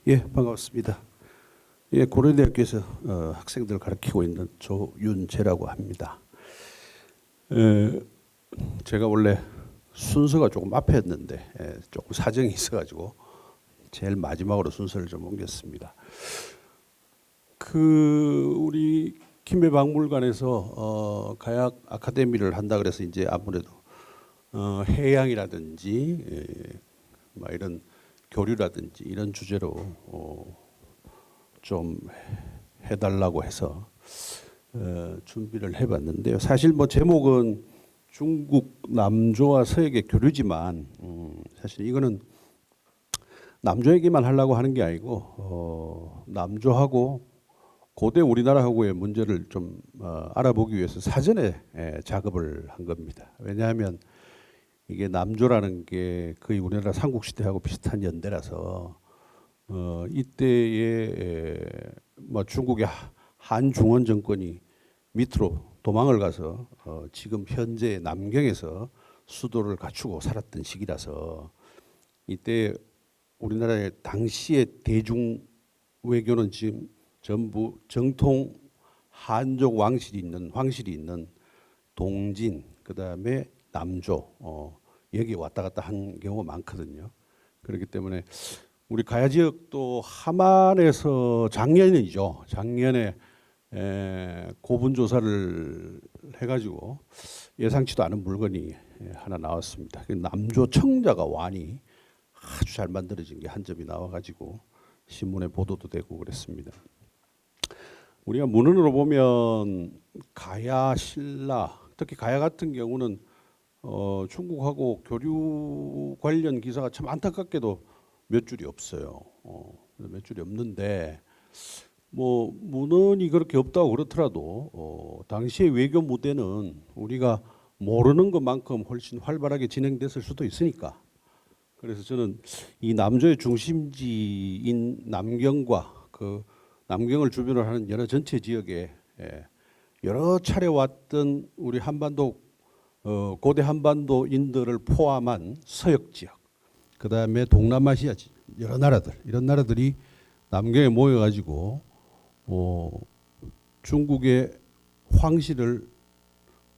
예, 반갑습니다. 예, 고려대학교에서 학생들을 가르치고 있는 조윤재라고 합니다. 제가 원래 순서가 조금 앞에였는데 조금 사정이 있어가지고 제일 마지막으로 순서를 좀 옮겼습니다. 우리 김해박물관에서 가약 아카데미를 한다 그래서 이제 아무래도 해양이라든지 이런 교류라든지 이런 주제로 좀 해달라고 해서 준비를 해봤는데요. 사실 뭐 제목은 중국 남조와 서역의 교류지만 사실 이거는 남조에게만 하려고 하는 게 아니고 남조하고 고대 우리나라하고의 문제를 좀 알아보기 위해서 사전에 작업을 한 겁니다. 왜냐하면 이게 남조라는 게 거의 우리나라 삼국시대하고 비슷한 연대라서 이때에 뭐 중국의 한중원 정권이 밑으로 도망을 가서 지금 현재 남경에서 수도를 갖추고 살았던 시기라서 이때 우리나라의 당시의 대중 외교는 지금 전부 정통 한족 왕실이 있는 동진, 그다음에 남조 여기 왔다 갔다 한 경우가 많거든요. 그렇기 때문에 우리 가야 지역도 함안에서 작년에 고분 조사를 해가지고 예상치도 않은 물건이 하나 나왔습니다. 남조 청자가 완이 아주 잘 만들어진 게 한 점이 나와가지고 신문에 보도도 되고 그랬습니다. 우리가 문헌으로 보면 가야, 신라, 특히 가야 같은 경우는 중국하고 교류 관련 기사가 참 안타깝게도 몇 줄이 없어요. 몇 줄이 없는데 뭐 문헌이 그렇게 없다고 그렇더라도 당시의 외교 무대는 우리가 모르는 것만큼 훨씬 활발하게 진행됐을 수도 있으니까. 그래서 저는 이 남조의 중심지인 남경과 그 남경을 주변으로 하는 여러 전체 지역에 여러 차례 왔던 우리 한반도 고대 한반도인들을 포함한 서역 지역, 그 다음에 동남아시아 여러 나라들, 이런 나라들이 남경에 모여가지고 중국의 황실을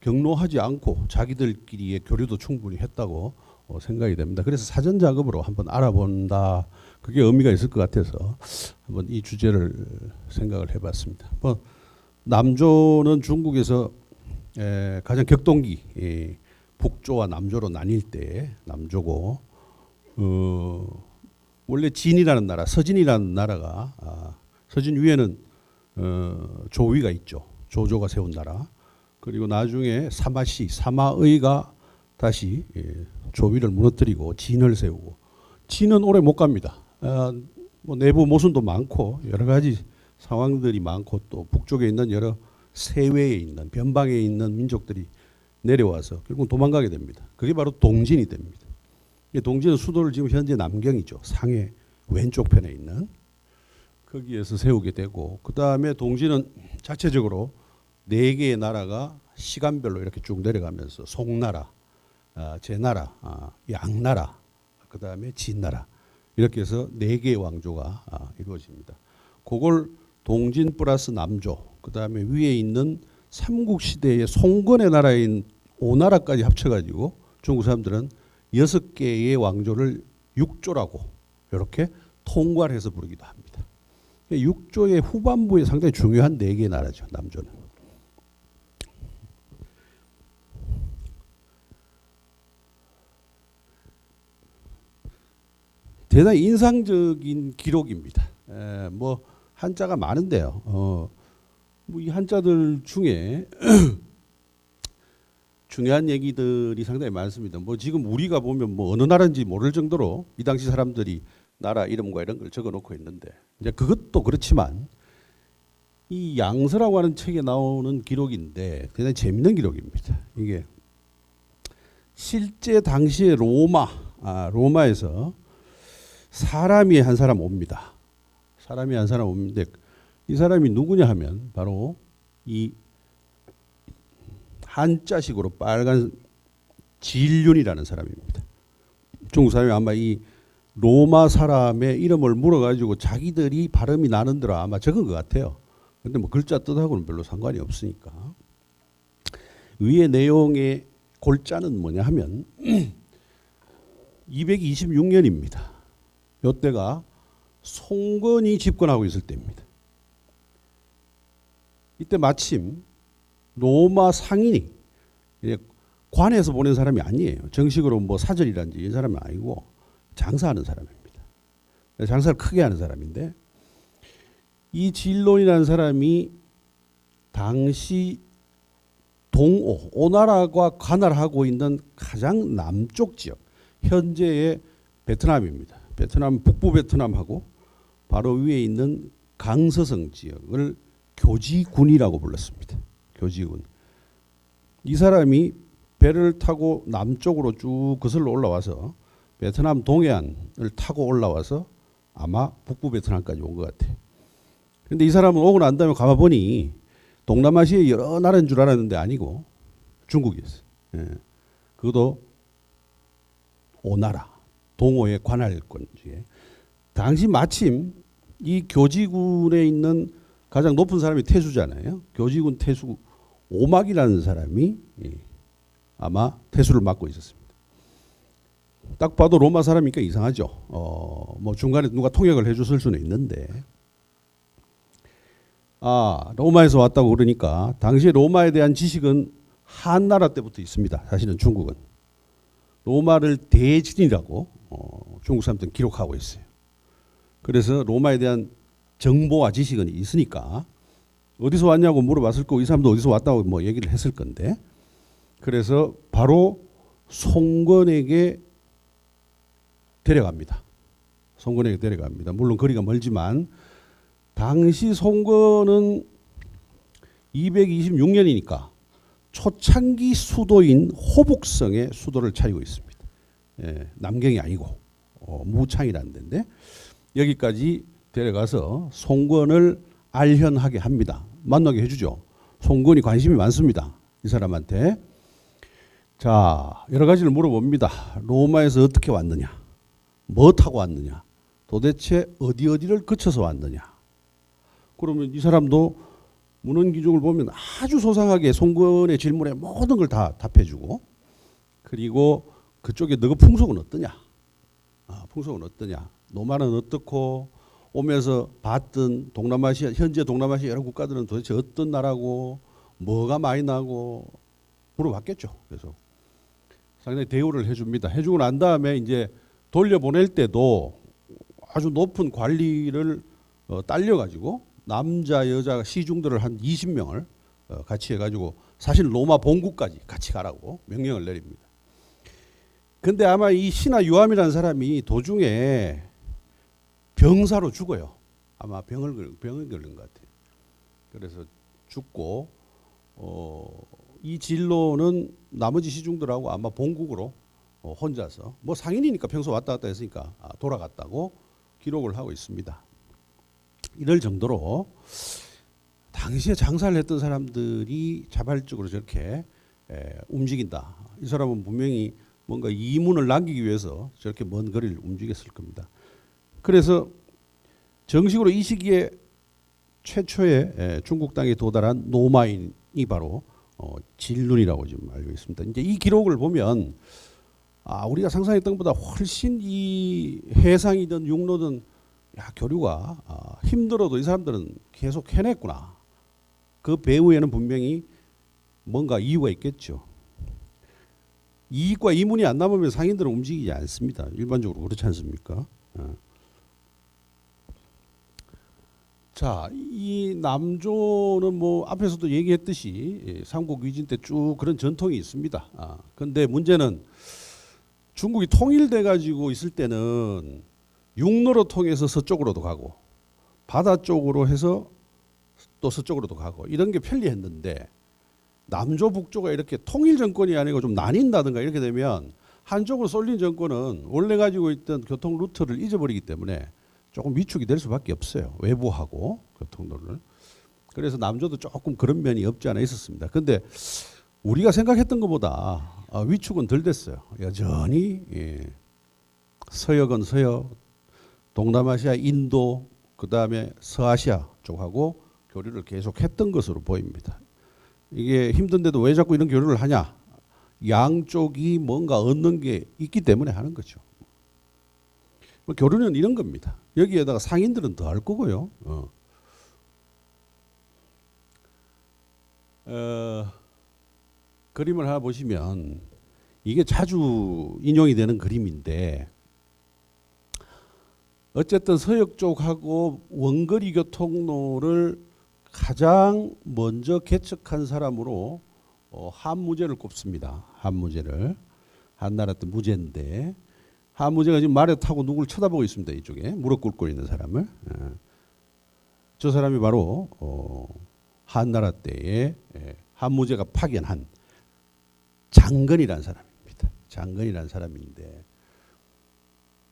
경로하지 않고 자기들끼리의 교류도 충분히 했다고 생각이 됩니다. 그래서 사전 작업으로 한번 알아본다. 그게 의미가 있을 것 같아서 한번 이 주제를 생각을 해봤습니다. 남조는 중국에서 가장 격동기 북조와 남조로 나뉠 때 남조고 원래 진이라는 나라, 서진이라는 나라가 서진 위에는 조위가 있죠. 조조가 세운 나라. 그리고 나중에 사마의가 다시 조위를 무너뜨리고 진을 세우고, 진은 오래 못 갑니다. 뭐 내부 모순도 많고 여러 가지 상황들이 많고 또 북쪽에 있는 여러 세외에 있는 변방에 있는 민족들이 내려와서 결국 도망가게 됩니다. 그게 바로 동진이 됩니다. 동진은 수도를 지금 현재 남경이죠. 상해 왼쪽 편에 있는 거기에서 세우게 되고, 그 다음에 동진은 자체적으로 4개의 나라가 시간별로 이렇게 쭉 내려가면서 송나라, 제나라, 양나라, 그 다음에 진나라, 이렇게 해서 4개의 왕조가 이루어집니다. 그걸 동진 플러스 남조, 그 다음에 위에 있는 삼국시대의 송건의 나라인 5나라까지 합쳐가지고 중국 사람들은 6개의 왕조를 6조라고 이렇게 통괄 해서 부르기도 합니다. 6조의 후반부에 상당히 중요한 4개의 나라죠, 남조는. 대단히 인상적인 기록입니다. 뭐 한자가 많은데요. 뭐 이 한자들 중에 중요한 얘기들이 상당히 많습니다. 뭐 지금 우리가 보면 뭐 어느 나라인지 모를 정도로 이 당시 사람들이 나라 이름과 이런 걸 적어놓고 있는데, 이제 그것도 그렇지만 이 양서라고 하는 책에 나오는 기록인데 굉장히 재밌는 기록입니다. 이게 실제 당시에 로마에서 사람이 한 사람 옵니다. 사람이 한 사람 오는데 이 사람이 누구냐 하면 바로 이 한자식으로 빨간 진륜이라는 사람입니다. 중국 사람이 아마 이 로마 사람의 이름을 물어가지고 자기들이 발음이 나는 대로 아마 적은 것 같아요. 근데 뭐 글자 뜻하고는 별로 상관이 없으니까. 위의 내용의 골자는 뭐냐 하면 226년입니다. 이때가 송건이 집권하고 있을 때입니다. 이때 마침 로마 상인이 관에서 보낸 사람이 아니에요. 정식으로 뭐 사절이란지 이 사람이 아니고 장사하는 사람입니다. 장사를 크게 하는 사람인데 이 진론이라는 사람이 당시 동오, 오나라가 관할하고 있는 가장 남쪽 지역, 현재의 베트남입니다. 베트남 북부 베트남하고 바로 위에 있는 강서성 지역을 교지군이라고 불렀습니다. 교지군. 이 사람이 배를 타고 남쪽으로 쭉 거슬러 올라와서 베트남 동해안을 타고 올라와서 아마 북부 베트남까지 온 것 같아요. 그런데 이 사람은 오고 난 다음에 가봐보니 동남아시아의 여러 나라인 줄 알았는데 아니고 중국이었어요. 예. 그것도 오나라, 동호의 관할권 중에. 당시 마침 이 교지군에 있는 가장 높은 사람이 태수잖아요. 교지군 태수 오막이라는 사람이 아마 태수를 맡고 있었습니다. 딱 봐도 로마 사람이니까 이상하죠. 뭐 중간에 누가 통역을 해줬을 수는 있는데, 로마에서 왔다고 그러니까 당시에 로마에 대한 지식은 한나라 때부터 있습니다. 사실은 중국은 로마를 대진이라고 중국 사람들은 기록하고 있어요. 그래서 로마에 대한 정보와 지식은 있으니까 어디서 왔냐고 물어봤을 거고 이 사람도 어디서 왔다고 뭐 얘기를 했을 건데, 그래서 바로 송건에게 데려갑니다. 송건에게 데려갑니다. 물론 거리가 멀지만 당시 송건은 226년이니까 초창기 수도인 호북성의 수도를 차리고 있습니다. 예, 남경이 아니고 무창이라는 데인데 여기까지 데려가서 송건을 알현하게 합니다. 만나게 해주죠. 송건이 관심이 많습니다. 이 사람한테. 자, 여러 가지를 물어봅니다. 로마에서 어떻게 왔느냐, 뭐 타고 왔느냐, 도대체 어디를 거쳐서 왔느냐. 그러면 이 사람도 문헌기록을 보면 아주 소상하게 송건의 질문에 모든 걸 다 답해주고, 그리고 그쪽에 너그 풍속은 어떠냐, 풍속은 어떠냐, 노마는 어떻고, 오면서 봤던 동남아시아, 현재 동남아시아 여러 국가들은 도대체 어떤 나라고, 뭐가 많이 나고 물어봤겠죠. 그래서 상당히 대우를 해줍니다. 해주고 난 다음에 이제 돌려보낼 때도 아주 높은 관리를 딸려가지고 남자 여자 시중들을 한 20명을 같이 해가지고 사실 로마 본국까지 같이 가라고 명령을 내립니다. 근데 아마 이 신하 유암이라는 사람이 도중에 병사로 죽어요. 아마 병을 걸린 것 같아요. 그래서 죽고 이 진로는 나머지 시중들하고 아마 본국으로 혼자서 뭐 상인이니까 평소 왔다 갔다 했으니까 돌아갔다고 기록을 하고 있습니다. 이럴 정도로 당시에 장사를 했던 사람들이 자발적으로 저렇게 움직인다. 이 사람은 분명히 뭔가 이문을 남기기 위해서 저렇게 먼 거리를 움직였을 겁니다. 그래서 정식으로 이 시기에 최초의 중국 땅에 도달한 노마인이 바로 진룬이라고 지금 알고 있습니다. 이제 이 기록을 보면 우리가 상상했던 것보다 훨씬 이 해상이든 육로든 교류가 힘들어도 이 사람들은 계속 해냈구나. 그 배후에는 분명히 뭔가 이유가 있겠죠. 이익과 이문이 안 남으면 상인들은 움직이지 않습니다. 일반적으로 그렇지 않습니까? 자, 이 남조는 뭐 앞에서도 얘기했듯이 삼국 위진 때 쭉 그런 전통이 있습니다. 그런데 문제는 중국이 통일돼 가지고 있을 때는 육로로 통해서 서쪽으로도 가고 바다 쪽으로 해서 또 서쪽으로도 가고 이런 게 편리했는데 남조 북조가 이렇게 통일 정권이 아니고 좀 나뉜다든가 이렇게 되면 한쪽으로 쏠린 정권은 원래 가지고 있던 교통 루트를 잊어버리기 때문에 조금 위축이 될 수밖에 없어요. 외부하고 교통로를. 그래서 남조도 조금 그런 면이 없지 않아 있었습니다. 근데 우리가 생각했던 것보다 위축은 덜 됐어요. 여전히 서역은 서역, 동남아시아, 인도, 그 다음에 서아시아 쪽하고 교류를 계속했던 것으로 보입니다. 이게 힘든데도 왜 자꾸 이런 교류를 하냐? 양쪽이 뭔가 얻는 게 있기 때문에 하는 거죠. 뭐 교류는 이런 겁니다. 여기에다가 상인들은 더 할 거고요. 그림을 하나 보시면 이게 자주 인용이 되는 그림인데 어쨌든 서역 쪽하고 원거리 교통로를 가장 먼저 개척한 사람으로 한무제를 꼽습니다. 한무제를. 한나라 때 무제인데 한무제가 지금 말에 타고 누구를 쳐다보고 있습니다. 이쪽에 무릎 꿇고 있는 사람을. 저 사람이 바로 한나라 때에 한무제가 파견한 장건이라는 사람입니다. 장건이라는 사람인데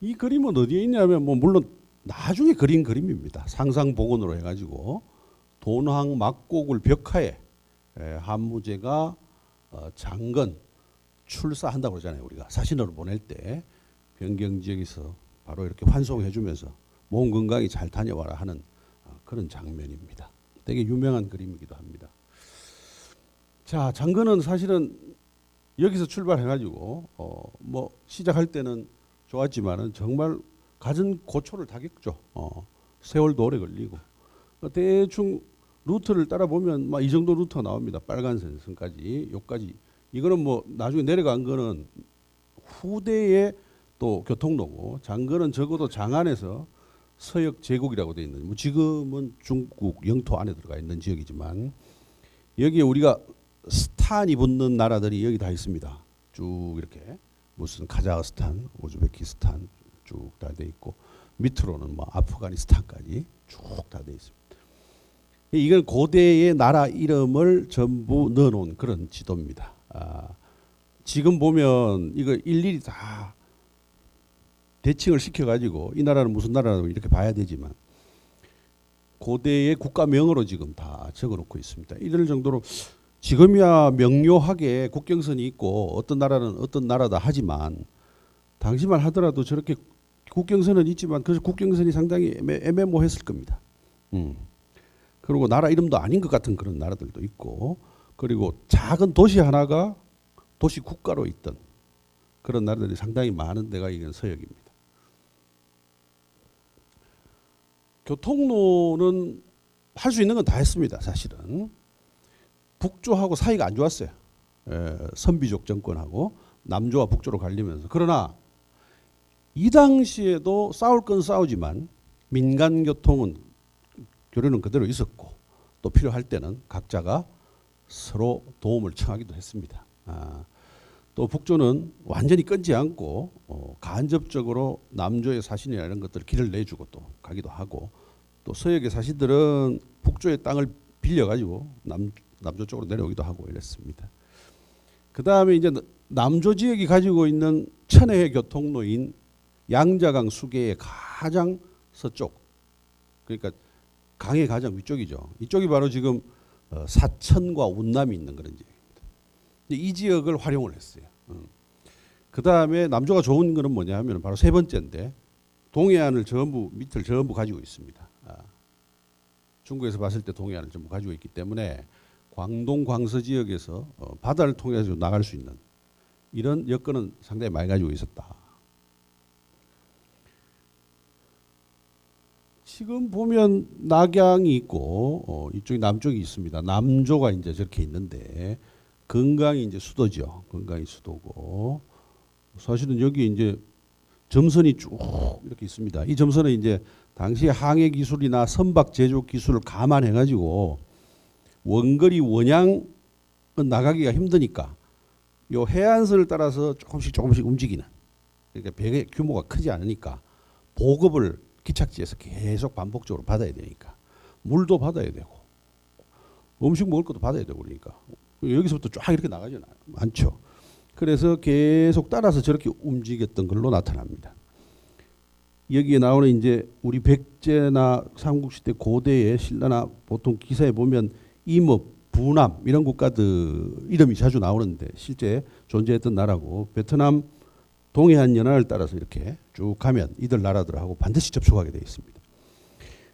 이 그림은 어디에 있냐면 뭐 물론 나중에 그린 그림입니다. 상상복원으로 해가지고 돈황 막곡을 벽하에 한무제가 장건 출사한다고 그러잖아요. 우리가 사신으로 보낼 때 변경 지역에서 바로 이렇게 환송해 주면서 몸 건강히 잘 다녀와라 하는 그런 장면입니다. 되게 유명한 그림이기도 합니다. 자, 장건은 사실은 여기서 출발해가지고 뭐 시작할 때는 좋았지만은 정말 갖은 고초를 다 겪죠. 세월도 오래 걸리고 대충 루트를 따라 보면 막 이 정도 루트가 나옵니다. 빨간선까지 여기까지. 이거는 뭐 나중에 내려간 거는 후대의 또 교통로고 장거는 적어도 장안에서 서역 제국이라고 되어 있는 뭐 지금은 중국 영토 안에 들어가 있는 지역이지만 여기에 우리가 스탄이 붙는 나라들이 여기 다 있습니다. 쭉 이렇게 무슨 카자흐스탄, 우즈베키스탄 쭉 다 돼 있고 밑으로는 뭐 아프가니스탄까지 쭉 다 돼 있습니다. 이건 고대의 나라 이름을 전부 넣어놓은 그런 지도입니다. 지금 보면 이거 일일이 다 대칭을 시켜가지고 이 나라는 무슨 나라라고 이렇게 봐야 되지만 고대의 국가명으로 지금 다 적어놓고 있습니다. 이럴 정도로 지금이야 명료하게 국경선이 있고 어떤 나라는 어떤 나라다 하지만 당시만 하더라도 저렇게 국경선은 있지만 그 국경선이 상당히 애매모호했을 겁니다. 그리고 나라 이름도 아닌 것 같은 그런 나라들도 있고 그리고 작은 도시 하나가 도시 국가로 있던 그런 나라들이 상당히 많은 데가 이건 서역입니다. 교통로는 할 수 있는 건 다 했습니다. 사실은 북조하고 사이가 안 좋았어요. 선비족 정권하고 남조와 북조로 갈리면서. 그러나 이 당시에도 싸울 건 싸우지만 민간 교통은 교류는 그대로 있었고 또 필요할 때는 각자가 서로 도움을 청하기도 했습니다. 또 북조는 완전히 끊지 않고 간접적으로 남조의 사신이나 이런 것들 길을 내주고 또 가기도 하고 또 서역의 사신들은 북조의 땅을 빌려가지고 남조 쪽으로 내려오기도 하고 이랬습니다. 그 다음에 이제 남조 지역이 가지고 있는 천혜의 교통로인 양자강 수계의 가장 서쪽, 그러니까 강의 가장 위쪽이죠. 이쪽이 바로 지금 사천과 운남이 있는 그런 지역입니다. 이 지역을 활용을 했어요. 그 다음에 남조가 좋은 거는 뭐냐 하면 바로 세 번째인데 동해안을 전부 밑을 전부 가지고 있습니다. 중국에서 봤을 때 동해안을 전부 가지고 있기 때문에 광동 광서 지역에서 바다를 통해서 나갈 수 있는 이런 여건은 상당히 많이 가지고 있었다. 지금 보면 낙양이 있고 이쪽이 남쪽이 있습니다. 남조가 이제 저렇게 있는데 건강이 이제 수도죠. 건강이 수도고 사실은 여기 이제 점선이 쭉 이렇게 있습니다. 이 점선은 이제 당시 항해 기술이나 선박 제조 기술을 감안해 가지고 원거리 원양은 나가기가 힘드니까 요 해안선을 따라서 조금씩 움직이는, 그러니까 배의 규모가 크지 않으니까 보급을 기착지에서 계속 반복적으로 받아야 되니까 물도 받아야 되고 음식 먹을 것도 받아야 되고 그러니까 여기서부터 쫙 이렇게 나가지는 않죠. 그래서 계속 따라서 저렇게 움직였던 걸로 나타납니다. 여기에 나오는 이제 우리 백제나 삼국시대 고대의 신라나 보통 기사에 보면 임업, 부남 이런 국가들 이름이 자주 나오는데 실제 존재했던 나라고 베트남 동해안 연안을 따라서 이렇게 쭉 가면 이들 나라들하고 반드시 접촉하게 되어 있습니다.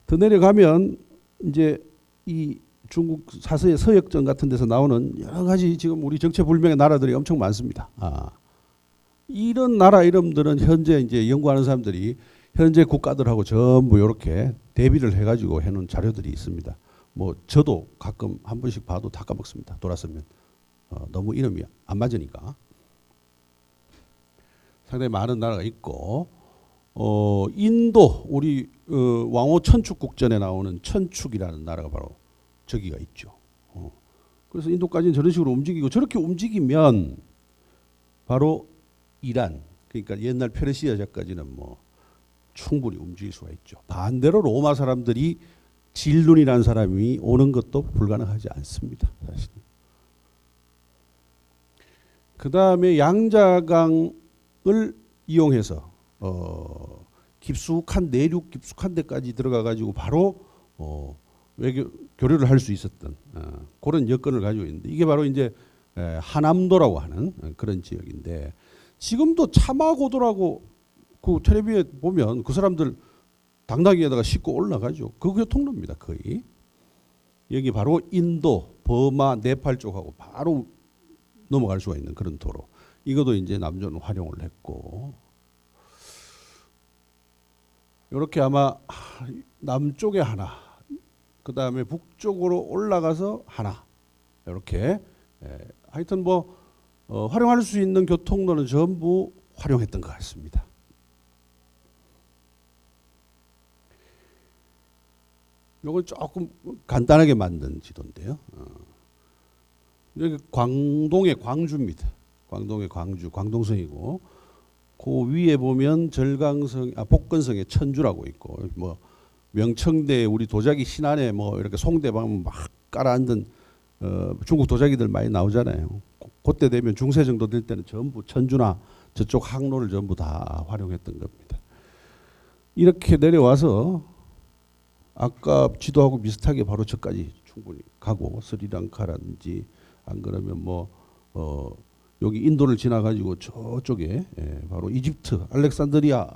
더 내려가면 이제 이 중국 사서의 서역전 같은 데서 나오는 여러 가지 지금 우리 정체불명의 나라들이 엄청 많습니다. 이런 나라 이름들은 현재 이제 연구하는 사람들이 현재 국가들하고 전부 이렇게 대비를 해가지고 해놓은 자료들이 있습니다. 뭐 저도 가끔 한 번씩 봐도 다 까먹습니다. 돌아서면 너무 이름이 안 맞으니까. 상당히 많은 나라가 있고 인도 우리 왕호 천축국전에 나오는 천축이라는 나라가 바로 저기가 있죠. 그래서 인도까지는 저런 식으로 움직이고 저렇게 움직이면 바로 이란 그러니까 옛날 페르시아까지는 뭐 충분히 움직일 수가 있죠. 반대로 로마 사람들이 질룬이라는 사람이 오는 것도 불가능하지 않습니다. 사실. 그 다음에 양자강을 이용해서 깊숙한 내륙 깊숙한 데까지 들어가 가지고 바로 외교 교류를 할 수 있었던 그런 여건을 가지고 있는데 이게 바로 이제 하남도라고 하는 그런 지역인데 지금도 차마고도라고 그 텔레비에 보면 그 사람들 당나귀에다가 싣고 올라가죠. 그게 통로입니다. 거의. 여기 바로 인도, 버마, 네팔 쪽하고 바로 넘어갈 수가 있는 그런 도로. 이것도 이제 남조는 활용을 했고 이렇게 아마 남쪽에 하나 그 다음에 북쪽으로 올라가서 하나 이렇게 하여튼 뭐 활용할 수 있는 교통로는 전부 활용했던 것 같습니다. 이건 조금 간단하게 만든 지도인데요. 여기 광동의 광주입니다. 광동의 광주, 광동성이고 그 위에 보면 절강성, 복건성의 천주라고 있고 뭐 명청대 우리 도자기 신안에 뭐 이렇게 송대방 막 깔아앉은 중국 도자기들 많이 나오잖아요. 그때 되면 중세 정도 될 때는 전부 천주나 저쪽 항로를 전부 다 활용했던 겁니다. 이렇게 내려와서 아까 지도하고 비슷하게 바로 저까지 충분히 가고 스리랑카라든지 안 그러면 뭐 여기 인도를 지나가지고 저쪽에 바로 이집트 알렉산드리아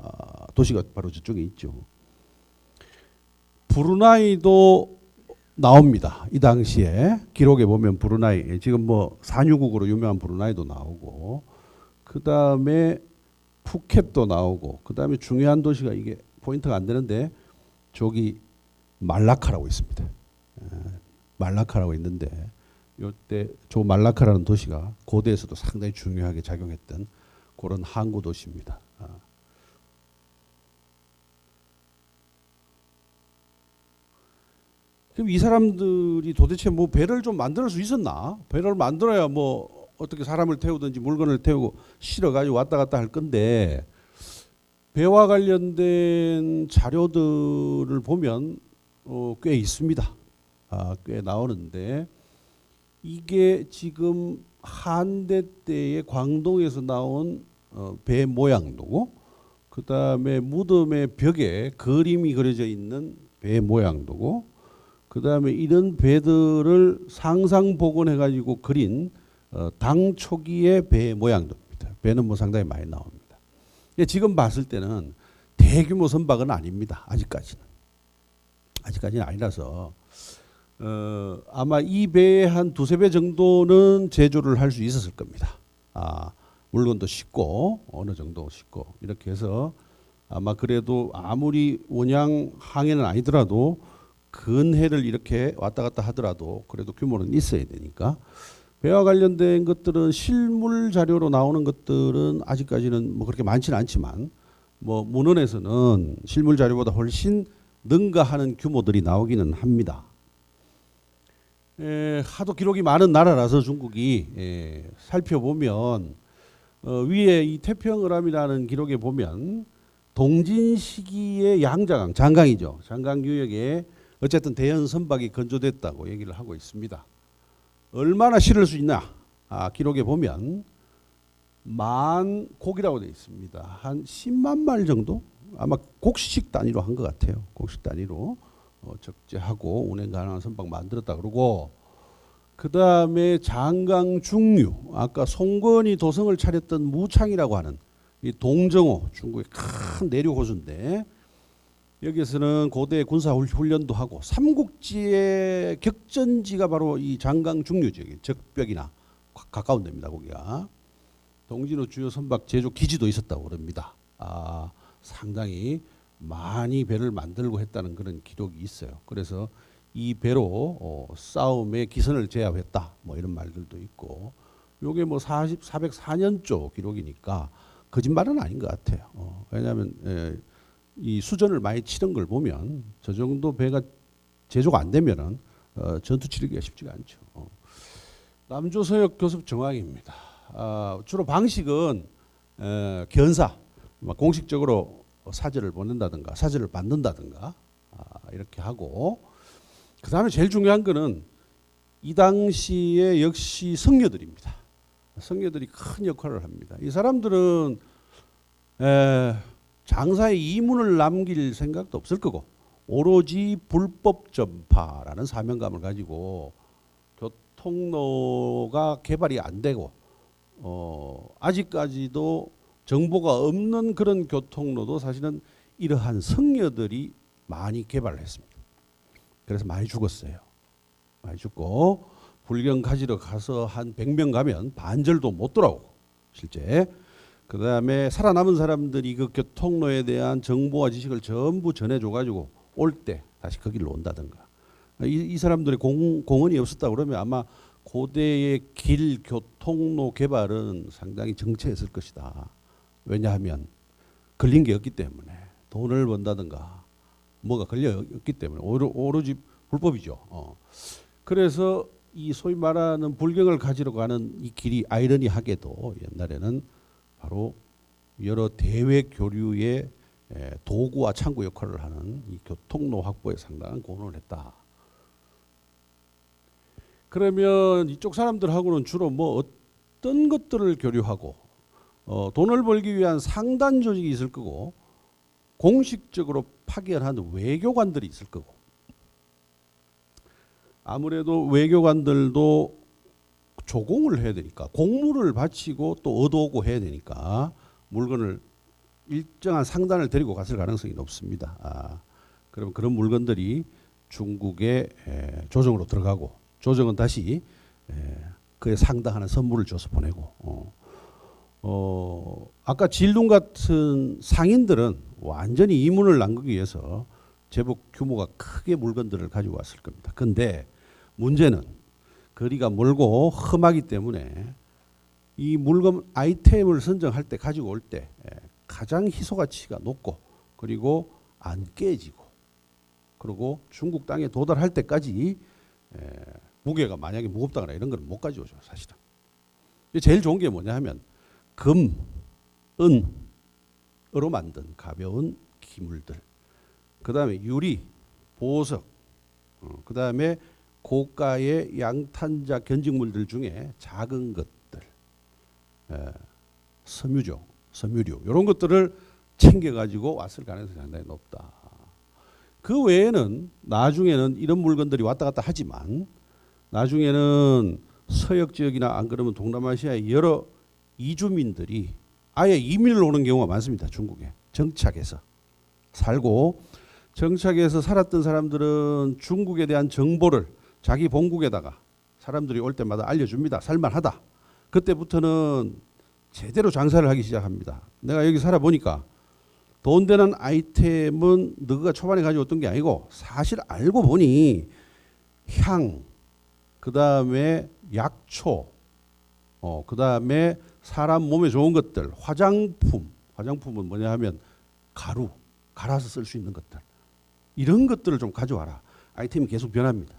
도시가 바로 저쪽에 있죠. 브루나이도 나옵니다. 이 당시에 기록에 보면 브루나이 지금 뭐 산유국으로 유명한 브루나이도 나오고 그 다음에 푸켓도 나오고 그 다음에 중요한 도시가 이게 포인트가 안 되는데 저기 말라카라고 있습니다. 말라카라고 있는데 이때 저 말라카라는 도시가 고대에서도 상당히 중요하게 작용했던 그런 항구 도시입니다. 그럼 이 사람들이 도대체 뭐 배를 좀 만들 수 있었나? 배를 만들어야 뭐 어떻게 사람을 태우든지 물건을 태우고 실어가지고 왔다 갔다 할 건데 배와 관련된 자료들을 보면 꽤 있습니다. 꽤 나오는데 이게 지금 한대 때의 광동에서 나온 배 모양도고 그 다음에 무덤의 벽에 그림이 그려져 있는 배 모양도고 그 다음에 이런 배들을 상상 복원해 가지고 그린 당 초기의 배 모양도입니다. 배는 뭐 상당히 많이 나옵니다. 지금 봤을 때는 대규모 선박은 아닙니다. 아직까지는 아니라서 아마 이 배의 한 두세 배 정도는 제조를 할 수 있었을 겁니다. 물건도 싣고 어느 정도 싣고 이렇게 해서 아마 그래도 아무리 원양 항해는 아니더라도 근해를 이렇게 왔다 갔다 하더라도 그래도 규모는 있어야 되니까 배와 관련된 것들은 실물 자료로 나오는 것들은 아직까지는 뭐 그렇게 많지는 않지만 뭐 문헌에서는 실물 자료보다 훨씬 능가하는 규모들이 나오기는 합니다. 하도 기록이 많은 나라라서 중국이 살펴보면 위에 이 태평을암이라는 기록에 보면 동진 시기의 양자강, 장강이죠. 장강 유역에 어쨌든 대연 선박이 건조됐다고 얘기를 하고 있습니다. 얼마나 실을 수 있나? 기록에 보면 만 곡이라고 되어 있습니다. 한 10만 마리 정도? 아마 곡식 단위로 한 것 같아요. 곡식 단위로 적재하고 운행 가능한 선박 만들었다 그러고, 그 다음에 장강 중류, 아까 송건이 도성을 차렸던 무창이라고 하는 이 동정호, 중국의 큰 내륙 호수인데, 여기에서는 고대 군사 훈련도 하고 삼국지의 격전지가 바로 이 장강 중류 지역에 적벽이나 가까운 데입니다. 거기가 동진호 주요 선박 제조 기지도 있었다고 그럽니다. 상당히 많이 배를 만들고 했다는 그런 기록이 있어요. 그래서 이 배로 싸움의 기선을 제압했다, 뭐 이런 말들도 있고, 요게 뭐 404년조 기록이니까 거짓말은 아닌 것 같아요. 왜냐하면 이 수전을 많이 치른 걸 보면 저 정도 배가 제조가 안 되면은 전투 치르기가 쉽지가 않죠. 남조서역 교습 정황입니다. 주로 방식은 견사, 공식적으로 사절을 보낸다든가 사절을 받는다든가 이렇게 하고, 그 다음에 제일 중요한 거는 이 당시에 역시 성녀들입니다. 성녀들이 큰 역할을 합니다. 이 사람들은 장사에 이문을 남길 생각도 없을 거고, 오로지 불법 전파라는 사명감을 가지고 교통로가 개발이 안 되고 아직까지도 정보가 없는 그런 교통로도 사실은 이러한 성녀들이 많이 개발을 했습니다. 그래서 많이 죽었어요. 많이 죽고, 불경 가지러 가서 한 100명 가면 반절도 못 돌아오고 실제. 그 다음에 살아남은 사람들이 그 교통로에 대한 정보와 지식을 전부 전해줘가지고 올 때 다시 거기로 온다든가. 이 사람들의 공헌이 없었다 그러면 아마 고대의 길 교통로 개발은 상당히 정체했을 것이다. 왜냐하면 걸린 게 없기 때문에, 돈을 번다든가 뭐가 걸려있기 때문에 오로지 불법이죠. 그래서 이 소위 말하는 불경을 가지러 가는 이 길이 아이러니하게도 옛날에는 바로 여러 대외 교류의 도구와 창구 역할을 하는 이 교통로 확보에 상당한 공헌을 했다. 그러면 이쪽 사람들하고는 주로 뭐 어떤 것들을 교류하고, 돈을 벌기 위한 상단 조직이 있을 거고, 공식적으로 파견하는 외교관들이 있을 거고, 아무래도 외교관들도 조공을 해야 되니까, 공물을 바치고 또 얻어오고 해야 되니까 물건을 일정한 상단을 데리고 갔을 가능성이 높습니다. 그럼 그런 물건들이 중국의 조정으로 들어가고, 조정은 다시 그에 상당한 선물을 줘서 보내고, 아까 질둥 같은 상인들은 완전히 이문을 남기기 위해서 제법 규모가 크게 물건들을 가지고 왔을 겁니다. 근데 문제는 거리가 멀고 험하기 때문에 이 물건 아이템을 선정할 때, 가지고 올 때 가장 희소 가치가 높고, 그리고 안 깨지고, 그리고 중국 땅에 도달할 때까지 무게가 만약에 무겁다거나 이런 걸 못 가져오죠, 사실은. 제일 좋은 게 뭐냐 하면 금, 은으로 만든 가벼운 기물들, 그 다음에 유리, 보석, 그 다음에 고가의 양탄자 견직물들 중에 작은 것들, 섬유죠, 섬유류, 이런 것들을 챙겨가지고 왔을 가능성이 상당히 높다. 그 외에는 나중에는 이런 물건들이 왔다 갔다 하지만, 나중에는 서역 지역이나 안 그러면 동남아시아의 여러 이주민들이 아예 이민을 오는 경우가 많습니다. 중국에 정착해서 살고, 정착해서 살았던 사람들은 중국에 대한 정보를 자기 본국에다가 사람들이 올 때마다 알려줍니다. 살만하다. 그때부터는 제대로 장사를 하기 시작합니다. 내가 여기 살아보니까 돈 되는 아이템은 너가 초반에 가져왔던 게 아니고, 사실 알고 보니 향, 그 다음에 약초, 그 다음에 사람 몸에 좋은 것들, 화장품은 뭐냐 하면 가루, 갈아서 쓸 수 있는 것들, 이런 것들을 좀 가져와라. 아이템이 계속 변합니다.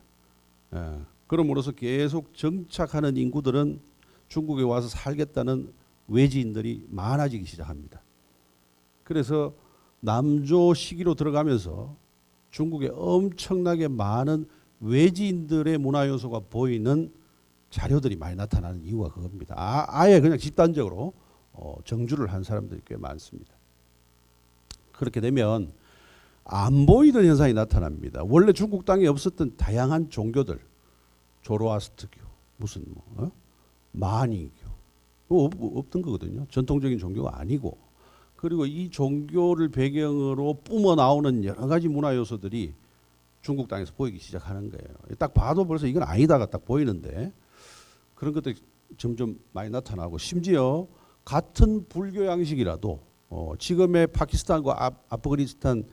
그럼으로써 계속 정착하는 인구들은 중국에 와서 살겠다는 외지인들이 많아지기 시작합니다. 그래서 남조 시기로 들어가면서 중국에 엄청나게 많은 외지인들의 문화 요소가 보이는 자료들이 많이 나타나는 이유가 그겁니다. 아예 그냥 집단적으로 정주를 한 사람들이 꽤 많습니다. 그렇게 되면 안 보이던 현상이 나타납니다. 원래 중국 땅에 없었던 다양한 종교들, 조로아스트교, 무슨 마니교, 없던 거거든요. 전통적인 종교가 아니고. 그리고 이 종교를 배경으로 뿜어 나오는 여러 가지 문화 요소들이 중국 땅에서 보이기 시작하는 거예요. 딱 봐도 벌써 이건 아니다가 딱 보이는데 그런 것들이 점점 많이 나타나고, 심지어 같은 불교 양식이라도 지금의 파키스탄과 아프가니스탄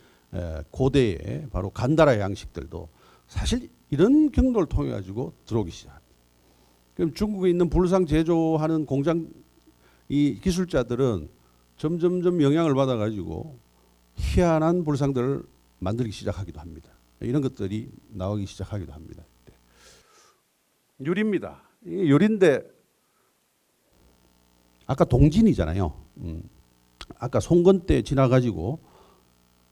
고대의 바로 간다라 양식들도 사실 이런 경로를 통해 가지고 들어오기 시작합니다. 그럼 중국에 있는 불상 제조하는 공장 이 기술자들은 점점점 영향을 받아 가지고 희한한 불상들을 만들기 시작하기도 합니다. 이런 것들이 나오기 시작하기도 합니다. 유리입니다. 이게 유리인데 아까 동진이잖아요. 아까 송건 때 지나가지고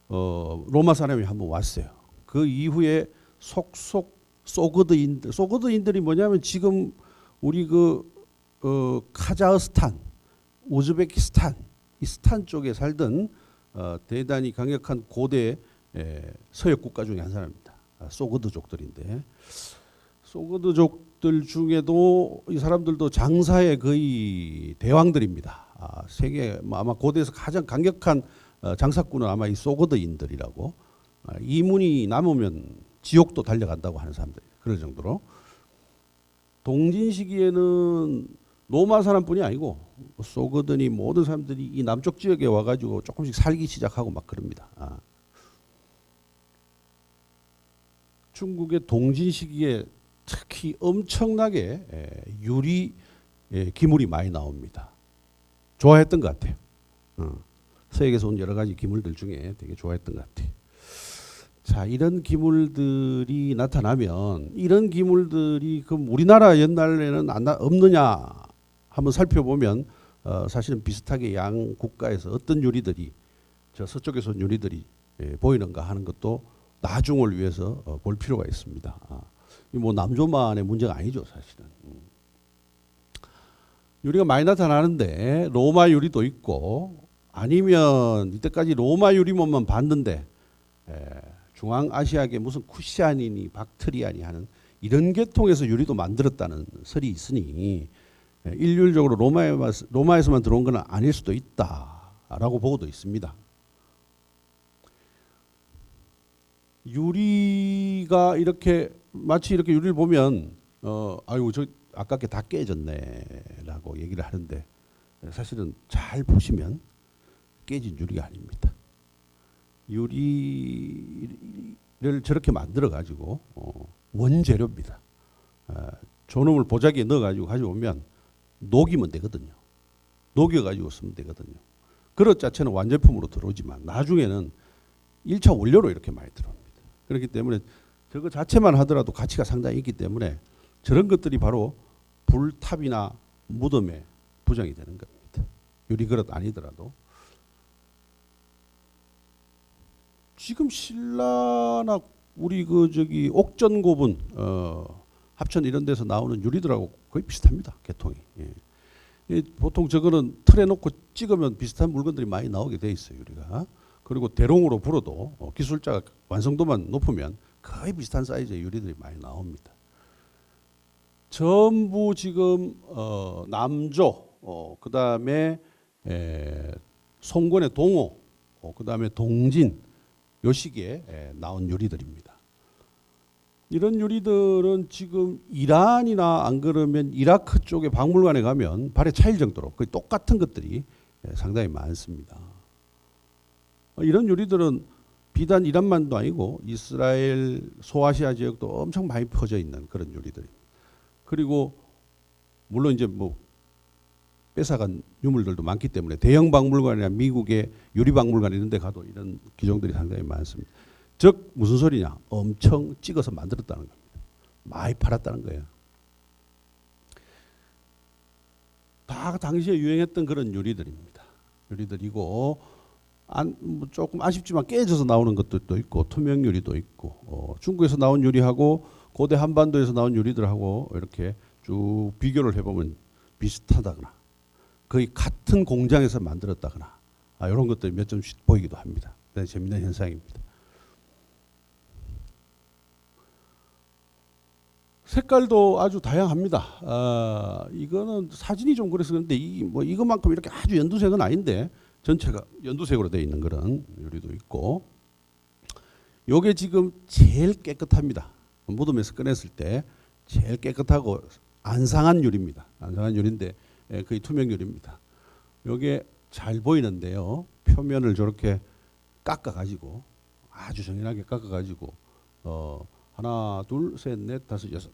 로마 사람이 한번 왔어요. 그 이후에 속속 소거드인들이 뭐냐면 지금 우리 카자흐스탄, 우즈베키스탄, 이 스탄 쪽에 살던 대단히 강력한 고대 서역 국가 중에 한 사람입니다. 소거드족들인데, 소거드족들 중에도 이 사람들도 장사의 거의 대왕들입니다. 세계 아마 고대에서 가장 강력한 장사꾼은 아마 이 소거드인들이라고, 이문이 남으면 지옥도 달려간다고 하는 사람들, 그럴 정도로. 동진 시기에는 로마 사람뿐이 아니고 소거드니 모든 사람들이 이 남쪽 지역에 와가지고 조금씩 살기 시작하고 막 그럽니다. 중국의 동진 시기에 특히 엄청나게 유리 기물이 많이 나옵니다. 좋아했던 것 같아요. 서역에서 온 여러 가지 기물들 중에 되게 좋아했던 것 같아요. 자, 이런 기물들이 나타나면, 이런 기물들이 그럼 우리나라 옛날에는 없느냐 한번 살펴보면 사실은 비슷하게 양 국가에서 어떤 유리들이, 저 서쪽에서 온 유리들이 보이는가 하는 것도 나중을 위해서 볼 필요가 있습니다. 뭐 남조만의 문제가 아니죠, 사실은. 유리가 많이 나타나는데 로마 유리도 있고, 아니면 이때까지 로마 유리만 봤는데 중앙아시아계 무슨 쿠시아니니 박트리아니 하는 이런 계통에서 유리도 만들었다는 설이 있으니 일률적으로 로마에서만 들어온 건 아닐 수도 있다라고 보고도 있습니다. 유리가 이렇게 마치 이렇게 유리를 보면 아이고 저 아깝게 다 깨졌네라고 얘기를 하는데, 사실은 잘 보시면 깨진 유리가 아닙니다. 유리를 저렇게 만들어 가지고 원재료입니다. 저놈을 보자기에 넣어 가지고 가져오면 녹이면 되거든요. 녹여 가지고 쓰면 되거든요. 그릇 자체는 완제품으로 들어오지만 나중에는 1차 원료로 이렇게 많이 들어옵니다. 그렇기 때문에 저거 자체만 하더라도 가치가 상당히 있기 때문에 저런 것들이 바로 불탑이나 무덤에 부정이 되는 겁니다. 유리 그릇 아니더라도. 지금 신라나 우리 옥전고분, 합천 이런 데서 나오는 유리들하고 거의 비슷합니다. 계통이. 보통 저거는 틀에 놓고 찍으면 비슷한 물건들이 많이 나오게 돼 있어요, 유리가. 그리고 대롱으로 불어도 기술자가 완성도만 높으면 거의 비슷한 사이즈의 유리들이 많이 나옵니다. 전부 지금 남조, 그 다음에 송건의 동호, 그 다음에 동진, 요 시기에 나온 유리들입니다. 이런 유리들은 지금 이란이나 안 그러면 이라크 쪽의 박물관에 가면 발에 차일 정도로 거의 똑같은 것들이 상당히 많습니다. 이런 유리들은 비단 이란만도 아니고 이스라엘, 소아시아 지역도 엄청 많이 퍼져 있는 그런 유리들입니다. 그리고 물론 이제 뭐 뺏어간 유물들도 많기 때문에 대형 박물관이나 미국의 유리 박물관 이런 데 가도 이런 기종들이 상당히 많습니다. 즉 무슨 소리냐? 엄청 찍어서 만들었다는 겁니다. 많이 팔았다는 거예요. 다 당시에 유행했던 그런 유리들입니다. 유리들이고 뭐 조금 아쉽지만 깨져서 나오는 것들도 있고 투명 유리도 있고 중국에서 나온 유리하고 고대 한반도에서 나온 유리들하고 이렇게 쭉 비교를 해보면 비슷하다거나 거의 같은 공장에서 만들었다거나 이런 것들이 몇 점씩 보이기도 합니다. 재미있는 현상입니다. 색깔도 아주 다양합니다. 이거는 사진이 좀 그래서 그런데 이것만큼 이렇게 아주 연두색은 아닌데 전체가 연두색으로 되어 있는 그런 유리도 있고, 요게 지금 제일 깨끗합니다. 무덤에서 꺼냈을 때 제일 깨끗하고 안 상한 유리입니다. 안 상한 유리인데 거의 투명 유리입니다. 요게 잘 보이는데요. 표면을 저렇게 깎아가지고 아주 정연하게 깎아가지고 하나, 둘, 셋, 넷, 다섯, 여섯.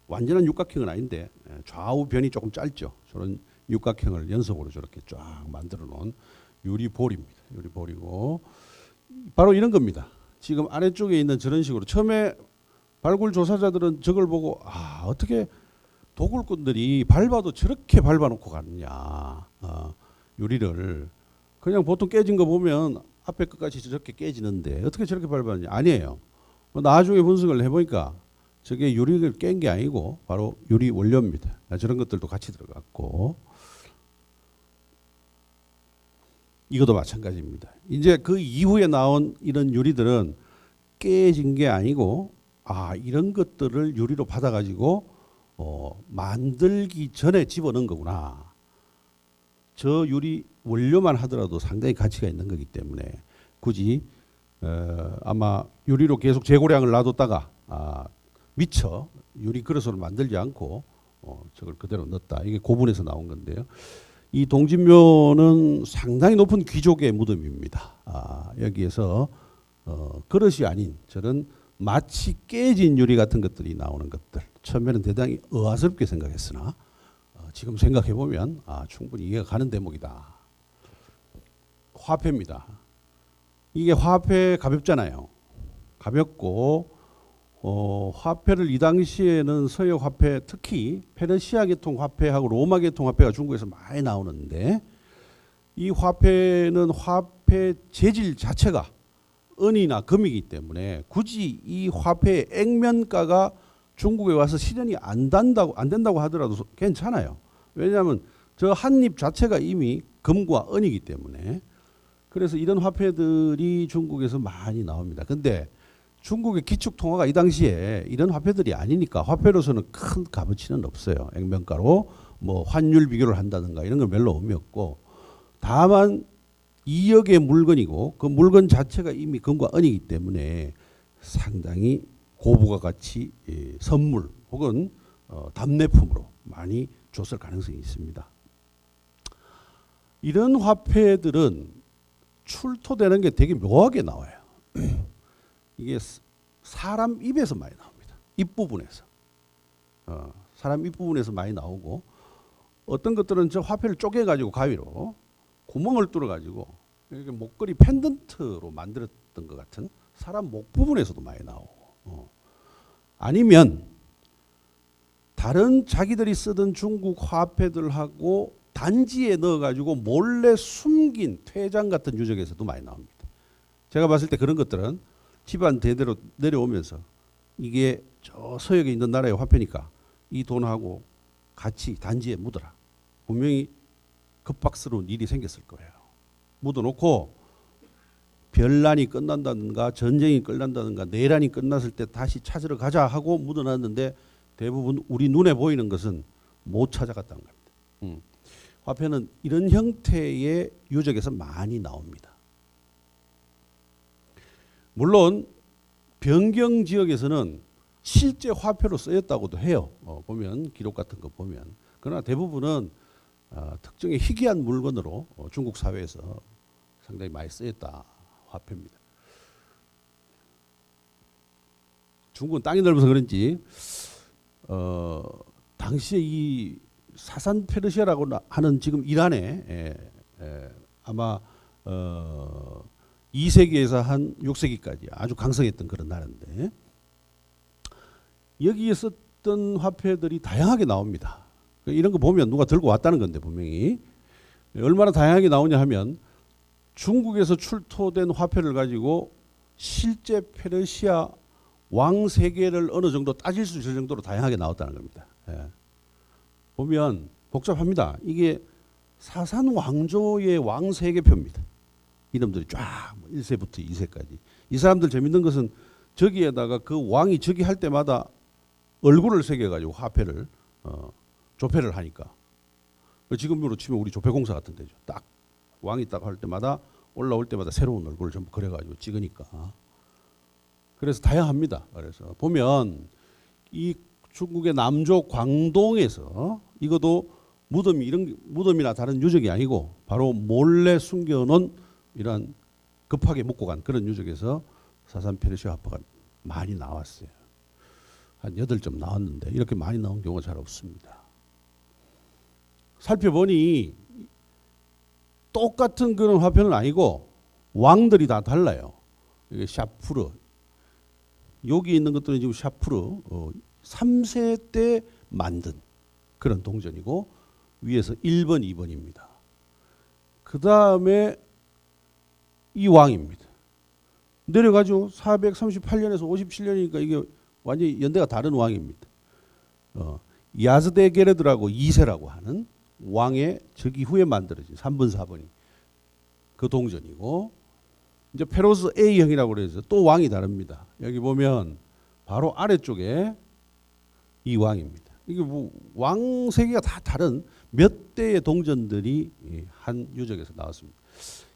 완전한 육각형은 아닌데 좌우 변이 조금 짧죠. 저런 육각형을 연속으로 저렇게 쫙 만들어 놓은 유리볼입니다. 유리볼이고 바로 이런 겁니다. 지금 아래쪽에 있는 저런 식으로 처음에 발굴 조사자들은 저걸 보고 어떻게 도굴꾼들이 밟아도 저렇게 밟아놓고 갔냐. 유리를 그냥 보통 깨진 거 보면 앞에 끝까지 저렇게 깨지는데 어떻게 저렇게 밟았냐. 아니에요. 나중에 분석을 해보니까 저게 유리를 깬 게 아니고 바로 유리 원료입니다. 저런 것들도 같이 들어갔고, 이것도 마찬가지입니다. 이제 그 이후에 나온 이런 유리들은 깨진 게 아니고 이런 것들을 유리로 받아가지고 만들기 전에 집어넣은 거구나. 저 유리 원료만 하더라도 상당히 가치가 있는 거기 때문에 굳이 아마 유리로 계속 재고량을 놔뒀다가 미처 유리 그릇으로 만들지 않고 저걸 그대로 넣었다. 이게 고분에서 나온 건데요. 이 동진묘는 상당히 높은 귀족의 무덤입니다. 여기에서 그릇이 아닌 저런 마치 깨진 유리 같은 것들이 나오는 것들. 처음에는 대단히 의아스럽게 생각했으나 지금 생각해 보면 충분히 이해가 가는 대목이다. 화폐입니다. 이게 화폐 가볍잖아요. 가볍고 화폐를 이 당시에는 서역 화폐, 특히 페르시아 계통 화폐하고 로마 계통 화폐가 중국에서 많이 나오는데, 이 화폐는 화폐 재질 자체가 은이나 금이기 때문에 굳이 이 화폐의 액면가가 중국에 와서 실현이 안 된다고 하더라도 괜찮아요. 왜냐하면 저 한 입 자체가 이미 금과 은이기 때문에. 그래서 이런 화폐들이 중국에서 많이 나옵니다. 근데 중국의 기축통화가 이 당시에 이런 화폐들이 아니니까 화폐로서는 큰 값어치는 없어요. 액면가로 뭐 환율 비교를 한다든가 이런 건 별로 의미 없고, 다만 2억의 물건이고 그 물건 자체가 이미 금과 은이기 때문에 상당히 고부가 가치 선물 혹은 답례품으로 많이 줬을 가능성이 있습니다. 이런 화폐들은 출토되는 게 되게 묘하게 나와요. 이게 사람 입에서 많이 나옵니다. 입부분에서. 사람 입부분에서 많이 나오고, 어떤 것들은 저 화폐를 쪼개가지고 가위로 구멍을 뚫어가지고 이렇게 목걸이 펜던트로 만들었던 것 같은 사람 목 부분에서도 많이 나오고, 아니면 다른 자기들이 쓰던 중국 화폐들하고 단지에 넣어가지고 몰래 숨긴 퇴장 같은 유적에서도 많이 나옵니다. 제가 봤을 때 그런 것들은 집안 대대로 내려오면서 이게 저 서역에 있는 나라의 화폐니까 이 돈하고 같이 단지에 묻어라. 분명히 급박스러운 일이 생겼을 거예요. 묻어놓고 별난이 끝난다든가 전쟁이 끝난다든가 내란이 끝났을 때 다시 찾으러 가자 하고 묻어놨는데 대부분 우리 눈에 보이는 것은 못 찾아갔다는 겁니다. 화폐는 이런 형태의 유적에서 많이 나옵니다. 물론 변경 지역에서는 실제 화폐로 쓰였다고도 해요. 보면 기록 같은 거 보면. 그러나 대부분은 특정의 희귀한 물건으로 중국 사회에서 상당히 많이 쓰였다 화폐입니다. 중국은 땅이 넓어서 그런지 당시에 이 사산 페르시아라고 하는 지금 이란에 아마 2세기에서 한 6세기까지 아주 강성했던 그런 나라인데, 여기에 썼던 화폐들이 다양하게 나옵니다. 이런 거 보면 누가 들고 왔다는 건데, 분명히 얼마나 다양하게 나오냐 하면 중국에서 출토된 화폐를 가지고 실제 페르시아 왕 세계를 어느 정도 따질 수 있을 정도로 다양하게 나왔다는 겁니다. 예. 보면 복잡합니다. 이게 사산 왕조의 왕 세계표입니다. 이름들이 쫙 1세부터 2세까지. 이 사람들 재밌는 것은 저기에다가 그 왕이 저기 할 때마다 얼굴을 새겨가지고 화폐를 조폐를 하니까. 지금으로 치면 우리 조폐공사 같은 데죠. 딱 왕이 딱 할 때마다 올라올 때마다 새로운 얼굴을 전부 그려가지고 찍으니까. 그래서 다양합니다. 그래서 보면 이 중국의 남조 광동에서 이것도 무덤이 이런 무덤이나 다른 유적이 아니고 바로 몰래 숨겨놓은 이런 급하게 묻고 간 그런 유적에서 사산 페르시아 화폐가 많이 나왔어요. 한 8점 나왔는데 이렇게 많이 나온 경우가 잘 없습니다. 살펴보니 똑같은 그런 화폐는 아니고 왕들이 다 달라요. 이게 샤프르. 여기 있는 것들은 지금 샤프르 3세 때 만든 그런 동전이고 위에서 1번, 2번입니다. 그 다음에 이 왕입니다. 내려가죠. 438년에서 57년이니까 이게 완전히 연대가 다른 왕입니다. 야즈데게르드라고 2세라고 하는 왕의 즉위 후에 만들어진 3번, 4번이 그 동전이고 이제 페로스 A형이라고 그래서 또 왕이 다릅니다. 여기 보면 바로 아래쪽에 이 왕입니다. 이게 뭐 왕 세계가 다 다른 몇 대의 동전들이 한 유적에서 나왔습니다.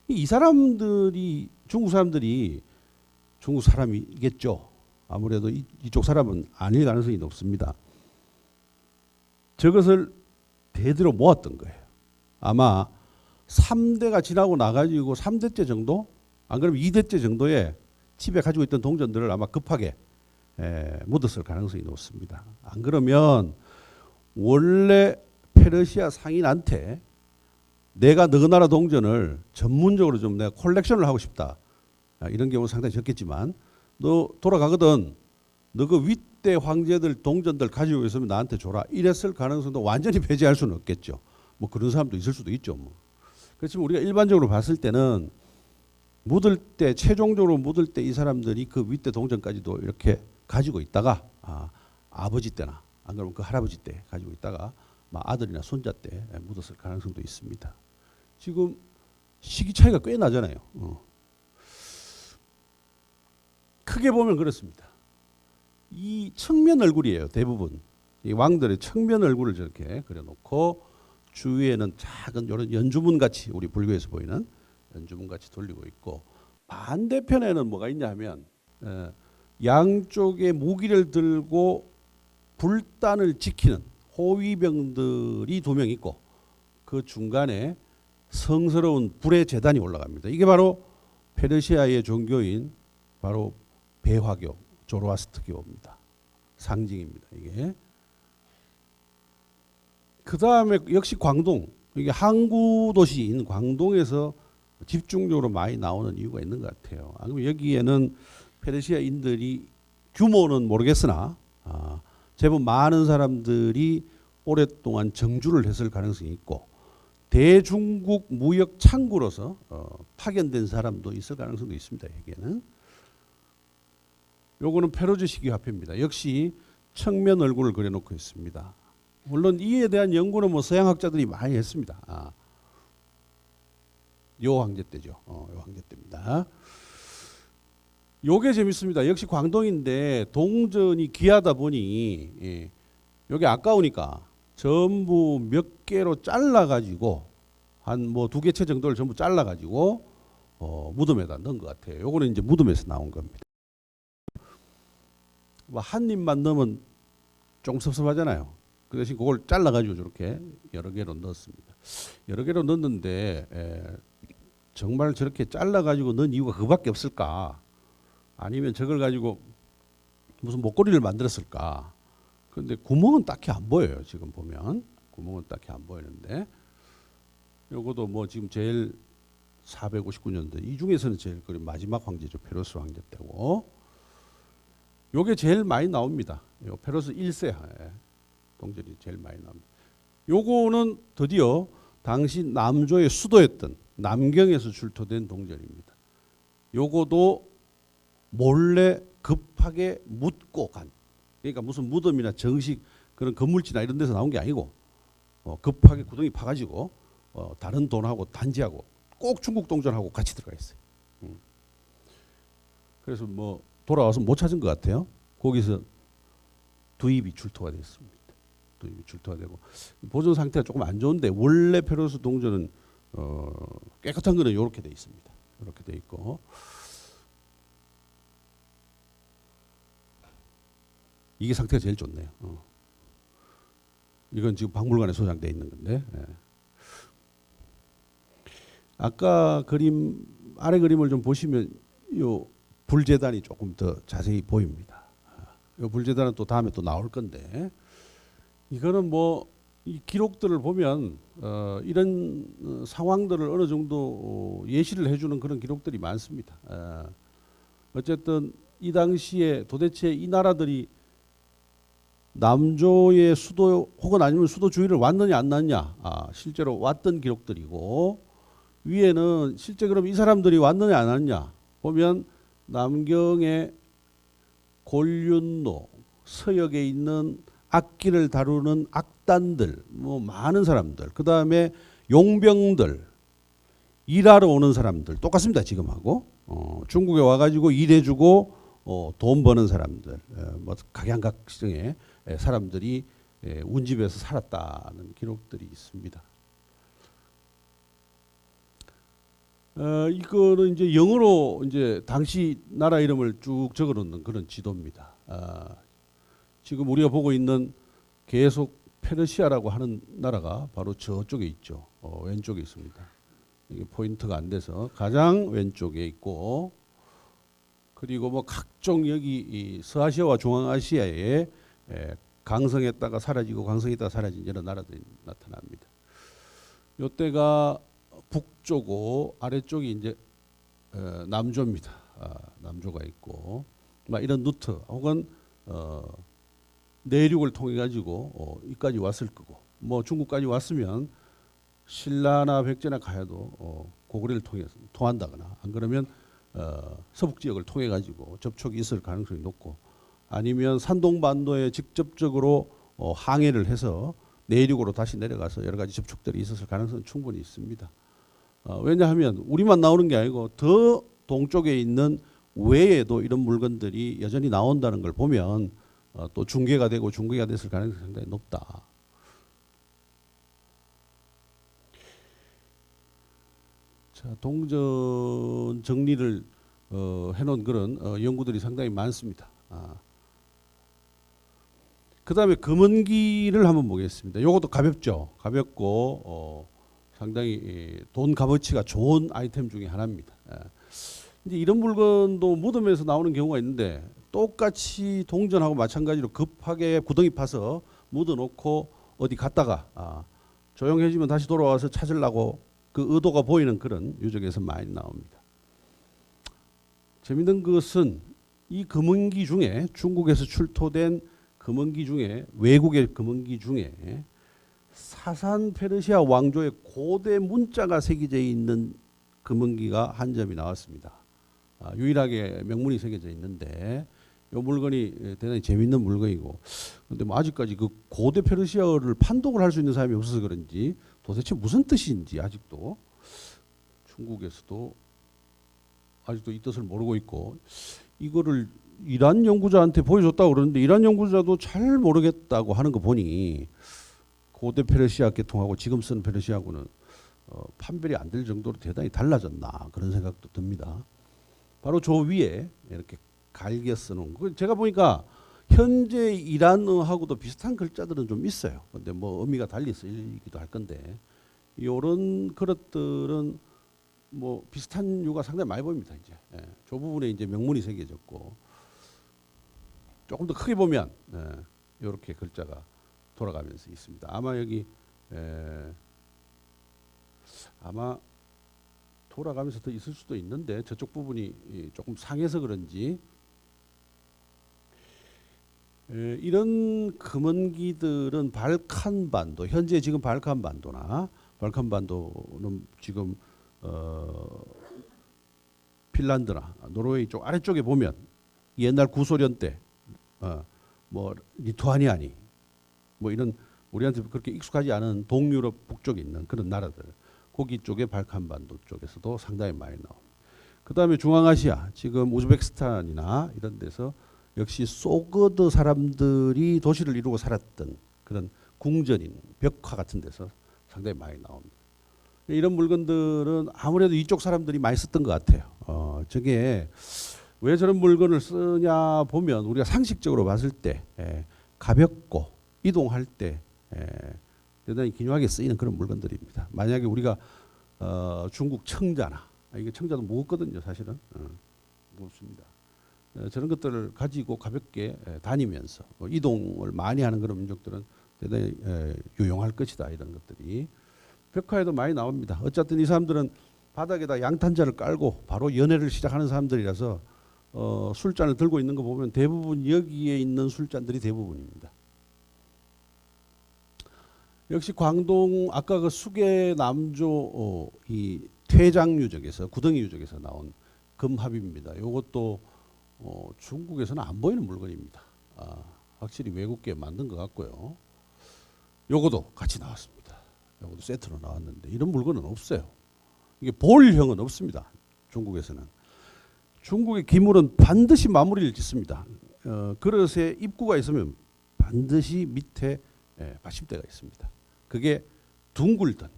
이 사람들이 중국 사람들이 중국 사람이겠죠. 아무래도 이쪽 사람은 아닐 가능성이 높습니다. 저것을 대대로 모았던 거예요. 아마 3대가 지나고 나가지고 3대째 정도? 안 그러면 2대째 정도에 집에 가지고 있던 동전들을 아마 급하게 묻었을 가능성이 높습니다. 안 그러면 원래 페르시아 상인한테 내가 너 나라 동전을 전문적으로 좀 내가 콜렉션을 하고 싶다. 이런 경우는 상당히 적겠지만 너 돌아가거든. 너 그 윗대 황제들 동전들 가지고 있으면 나한테 줘라. 이랬을 가능성도 완전히 배제할 수는 없겠죠. 뭐 그런 사람도 있을 수도 있죠. 뭐. 그렇지만 우리가 일반적으로 봤을 때는 묻을 때 최종적으로 묻을 때 이 사람들이 그 윗대 동전까지도 이렇게 가지고 있다가 아버지 때나 안 그러면 그 할아버지 때 가지고 있다가 아들이나 손자 때 묻었을 가능성도 있습니다. 지금 시기 차이가 꽤 나잖아요. 크게 보면 그렇습니다. 이 측면 얼굴이에요. 대부분 이 왕들의 측면 얼굴을 저렇게 그려놓고 주위에는 작은 이런 연주문 같이 우리 불교에서 보이는 연주문 같이 돌리고 있고 반대편에는 뭐가 있냐 하면 양쪽에 무기를 들고 불단을 지키는 호위병들이 2명 있고 그 중간에 성스러운 불의 제단이 올라갑니다. 이게 바로 페르시아의 종교인 바로 배화교, 조로아스트교입니다. 상징입니다. 이게. 그 다음에 역시 광동, 이게 항구 도시인 광동에서 집중적으로 많이 나오는 이유가 있는 것 같아요. 여기에는 페르시아인들이 규모는 모르겠으나 제법 많은 사람들이 오랫동안 정주를 했을 가능성이 있고 대중국 무역 창구로서 파견된 사람도 있을 가능성도 있습니다. 여기에는. 요거는 페로즈 시기 화폐입니다. 역시 측면 얼굴을 그려놓고 있습니다. 물론 이에 대한 연구는 뭐 서양학자들이 많이 했습니다. 요 황제 때죠. 요 황제 때입니다. 요게 재밌습니다. 역시 광동인데 동전이 귀하다 보니 요게 아까우니까 전부 몇 개로 잘라가지고 한 뭐 2개 채 정도를 전부 잘라가지고 무덤에다 넣은 것 같아요. 요거는 이제 무덤에서 나온 겁니다. 뭐 한 입만 넣으면 좀 섭섭하잖아요. 그 대신 그걸 잘라가지고 저렇게 여러 개로 넣었습니다. 여러 개로 넣었는데 정말 저렇게 잘라가지고 넣은 이유가 그밖에 없을까? 아니면 저걸 가지고 무슨 목걸이를 만들었을까? 그런데 구멍은 딱히 안 보여요. 지금 보면 구멍은 딱히 안 보이는데 요것도 뭐 지금 제일 459년도 이 중에서는 제일 마지막 황제죠. 페로스 황제 때고 요게 제일 많이 나옵니다. 요 페로스 1세 동전이 제일 많이 나옵니다. 요거는 드디어 당시 남조의 수도였던 남경에서 출토된 동전입니다. 요거도 몰래 급하게 묻고 간. 그러니까 무슨 무덤이나 정식 그런 건물지나 이런 데서 나온 게 아니고 급하게 구덩이 파가지고 다른 돈하고 단지하고 꼭 중국 동전하고 같이 들어가 있어요. 그래서 뭐 돌아와서 못 찾은 것 같아요. 거기서 두입이 출토가 됐습니다. 두입이 출토가 되고 보존 상태가 조금 안 좋은데 원래 페르스 동전은 깨끗한 거는 이렇게 돼 있습니다. 이렇게 돼 있고 이게 상태가 제일 좋네요. 이건 지금 박물관에 소장되어 있는 건데. 예. 아까 그림 아래 그림을 좀 보시면 요 불재단이 조금 더 자세히 보입니다. 요 불재단은 또 다음에 또 나올 건데 이거는 뭐 이 기록들을 보면 이런 상황들을 어느 정도 예시를 해주는 그런 기록들이 많습니다. 어쨌든 이 당시에 도대체 이 나라들이 남조의 수도 혹은 아니면 수도 주위를 왔느냐 안 왔느냐 실제로 왔던 기록들이고 위에는 실제 그럼 이 사람들이 왔느냐 안 왔느냐 보면 남경의 곤륜로 서역에 있는 악기를 다루는 악단들 뭐 많은 사람들 그 다음에 용병들 일하러 오는 사람들 똑같습니다 지금하고 중국에 와가지고 일해주고 돈 버는 사람들 뭐 각양각층의 사람들이 운집에서 살았다는 기록들이 있습니다. 이거는 이제 영어로 이제 당시 나라 이름을 쭉 적어놓는 그런 지도입니다. 지금 우리가 보고 있는 계속 페르시아라고 하는 나라가 바로 저쪽에 있죠. 왼쪽에 있습니다. 이게 포인트가 안 돼서 가장 왼쪽에 있고 그리고 뭐 각종 여기 이 서아시아와 중앙아시아에 강성했다가 사라지고 강성했다가 사라진 이런 나라들이 나타납니다. 요때가 북조고 아래쪽이 이제 남조입니다. 남조가 있고 막 이런 루트 혹은 내륙을 통해 가지고 이까지 왔을 거고 뭐 중국까지 왔으면 신라나 백제나 가야도 고구려를 통해서 통한다거나 안 그러면 서북 지역을 통해 가지고 접촉이 있을 가능성이 높고 아니면 산동반도에 직접적으로 항해를 해서 내륙으로 다시 내려가서 여러 가지 접촉들이 있었을 가능성은 충분히 있습니다. 왜냐하면 우리만 나오는 게 아니고 더 동쪽에 있는 외에도 이런 물건들이 여전히 나온다는 걸 보면 또 중개가 되고 중개가 됐을 가능성이 상당히 높다. 자, 동전 정리를 해놓은 그런 연구들이 상당히 많습니다. 그 다음에 금은기를 한번 보겠습니다. 이것도 가볍죠. 가볍고 상당히 돈 값어치가 좋은 아이템 중에 하나입니다. 이제 이런 물건도 무덤에서 나오는 경우가 있는데 똑같이 동전하고 마찬가지로 급하게 구덩이 파서 묻어놓고 어디 갔다가 조용해지면 다시 돌아와서 찾으려고 그 의도가 보이는 그런 유적에서 많이 나옵니다. 재밌는 것은 이 금은기 중에 중국에서 출토된 금은기 중에 외국의 금은기 중에 사산 페르시아 왕조의 고대 문자가 새겨져 있는 금은기가 한 점이 나왔습니다. 유일하게 명문이 새겨져 있는데 이 물건이 대단히 재밌는 물건이고 근데 뭐 아직까지 그 고대 페르시아어를 판독을 할 수 있는 사람이 없어서 그런지 도대체 무슨 뜻인지 아직도 중국에서도 아직도 이 뜻을 모르고 있고 이거를 이란 연구자한테 보여줬다고 그러는데 이란 연구자도 잘 모르겠다고 하는 거 보니 고대 페르시아 계통하고 지금 쓰는 페르시아하고는 판별이 안 될 정도로 대단히 달라졌나 그런 생각도 듭니다. 바로 저 위에 이렇게 갈겨 써놓은 거 제가 보니까 현재 이란어하고도 비슷한 글자들은 좀 있어요. 근데 뭐 의미가 달리 쓰이기도 할 건데 이런 그릇들은 뭐 비슷한 유가 상당히 많이 보입니다. 이제 저 부분에 이제 명문이 새겨졌고 조금 더 크게 보면 이렇게 글자가 돌아가면서 있습니다. 아마 여기 아마 돌아가면서 더 있을 수도 있는데 저쪽 부분이 조금 상해서 그런지 이런 금은기들은 발칸반도 현재 지금 발칸반도나 발칸반도는 지금 핀란드나 노르웨이 쪽 아래쪽에 보면 옛날 구소련 때 뭐 리투아니아니 뭐 이런 우리한테 그렇게 익숙하지 않은 동유럽 북쪽에 있는 그런 나라들 거기 쪽에 발칸반도 쪽에서도 상당히 많이 나옵니다. 그 다음에 중앙아시아 지금 우즈베키스탄이나 이런 데서 역시 소그드 사람들이 도시를 이루고 살았던 그런 궁전인 벽화 같은 데서 상당히 많이 나옵니다. 이런 물건들은 아무래도 이쪽 사람들이 많이 썼던 것 같아요. 저게 왜 저런 물건을 쓰냐 보면 우리가 상식적으로 봤을 때 가볍고 이동할 때 대단히 기묘하게 쓰이는 그런 물건들입니다. 만약에 우리가 중국 청자나 이게 청자도 무겁거든요, 사실은 무겁습니다. 저런 것들을 가지고 가볍게 다니면서 이동을 많이 하는 그런 민족들은 대단히 유용할 것이다. 이런 것들이 벽화에도 많이 나옵니다. 어쨌든 이 사람들은 바닥에다 양탄자를 깔고 바로 연애를 시작하는 사람들이라서 술잔을 들고 있는 거 보면 대부분 여기에 있는 술잔들이 대부분입니다. 역시 광동 아까 그 수계남조 이 퇴장 유적에서 구덩이 유적에서 나온 금합입니다. 이것도 중국에서는 안 보이는 물건입니다. 확실히 외국계 만든 것 같고요. 요것도 같이 나왔습니다. 요것도 세트로 나왔는데 이런 물건은 없어요. 이게 볼형은 없습니다. 중국에서는. 중국의 기물은 반드시 마무리를 짓습니다. 그릇에 입구가 있으면 반드시 밑에 받침대가 있습니다. 그게 둥글든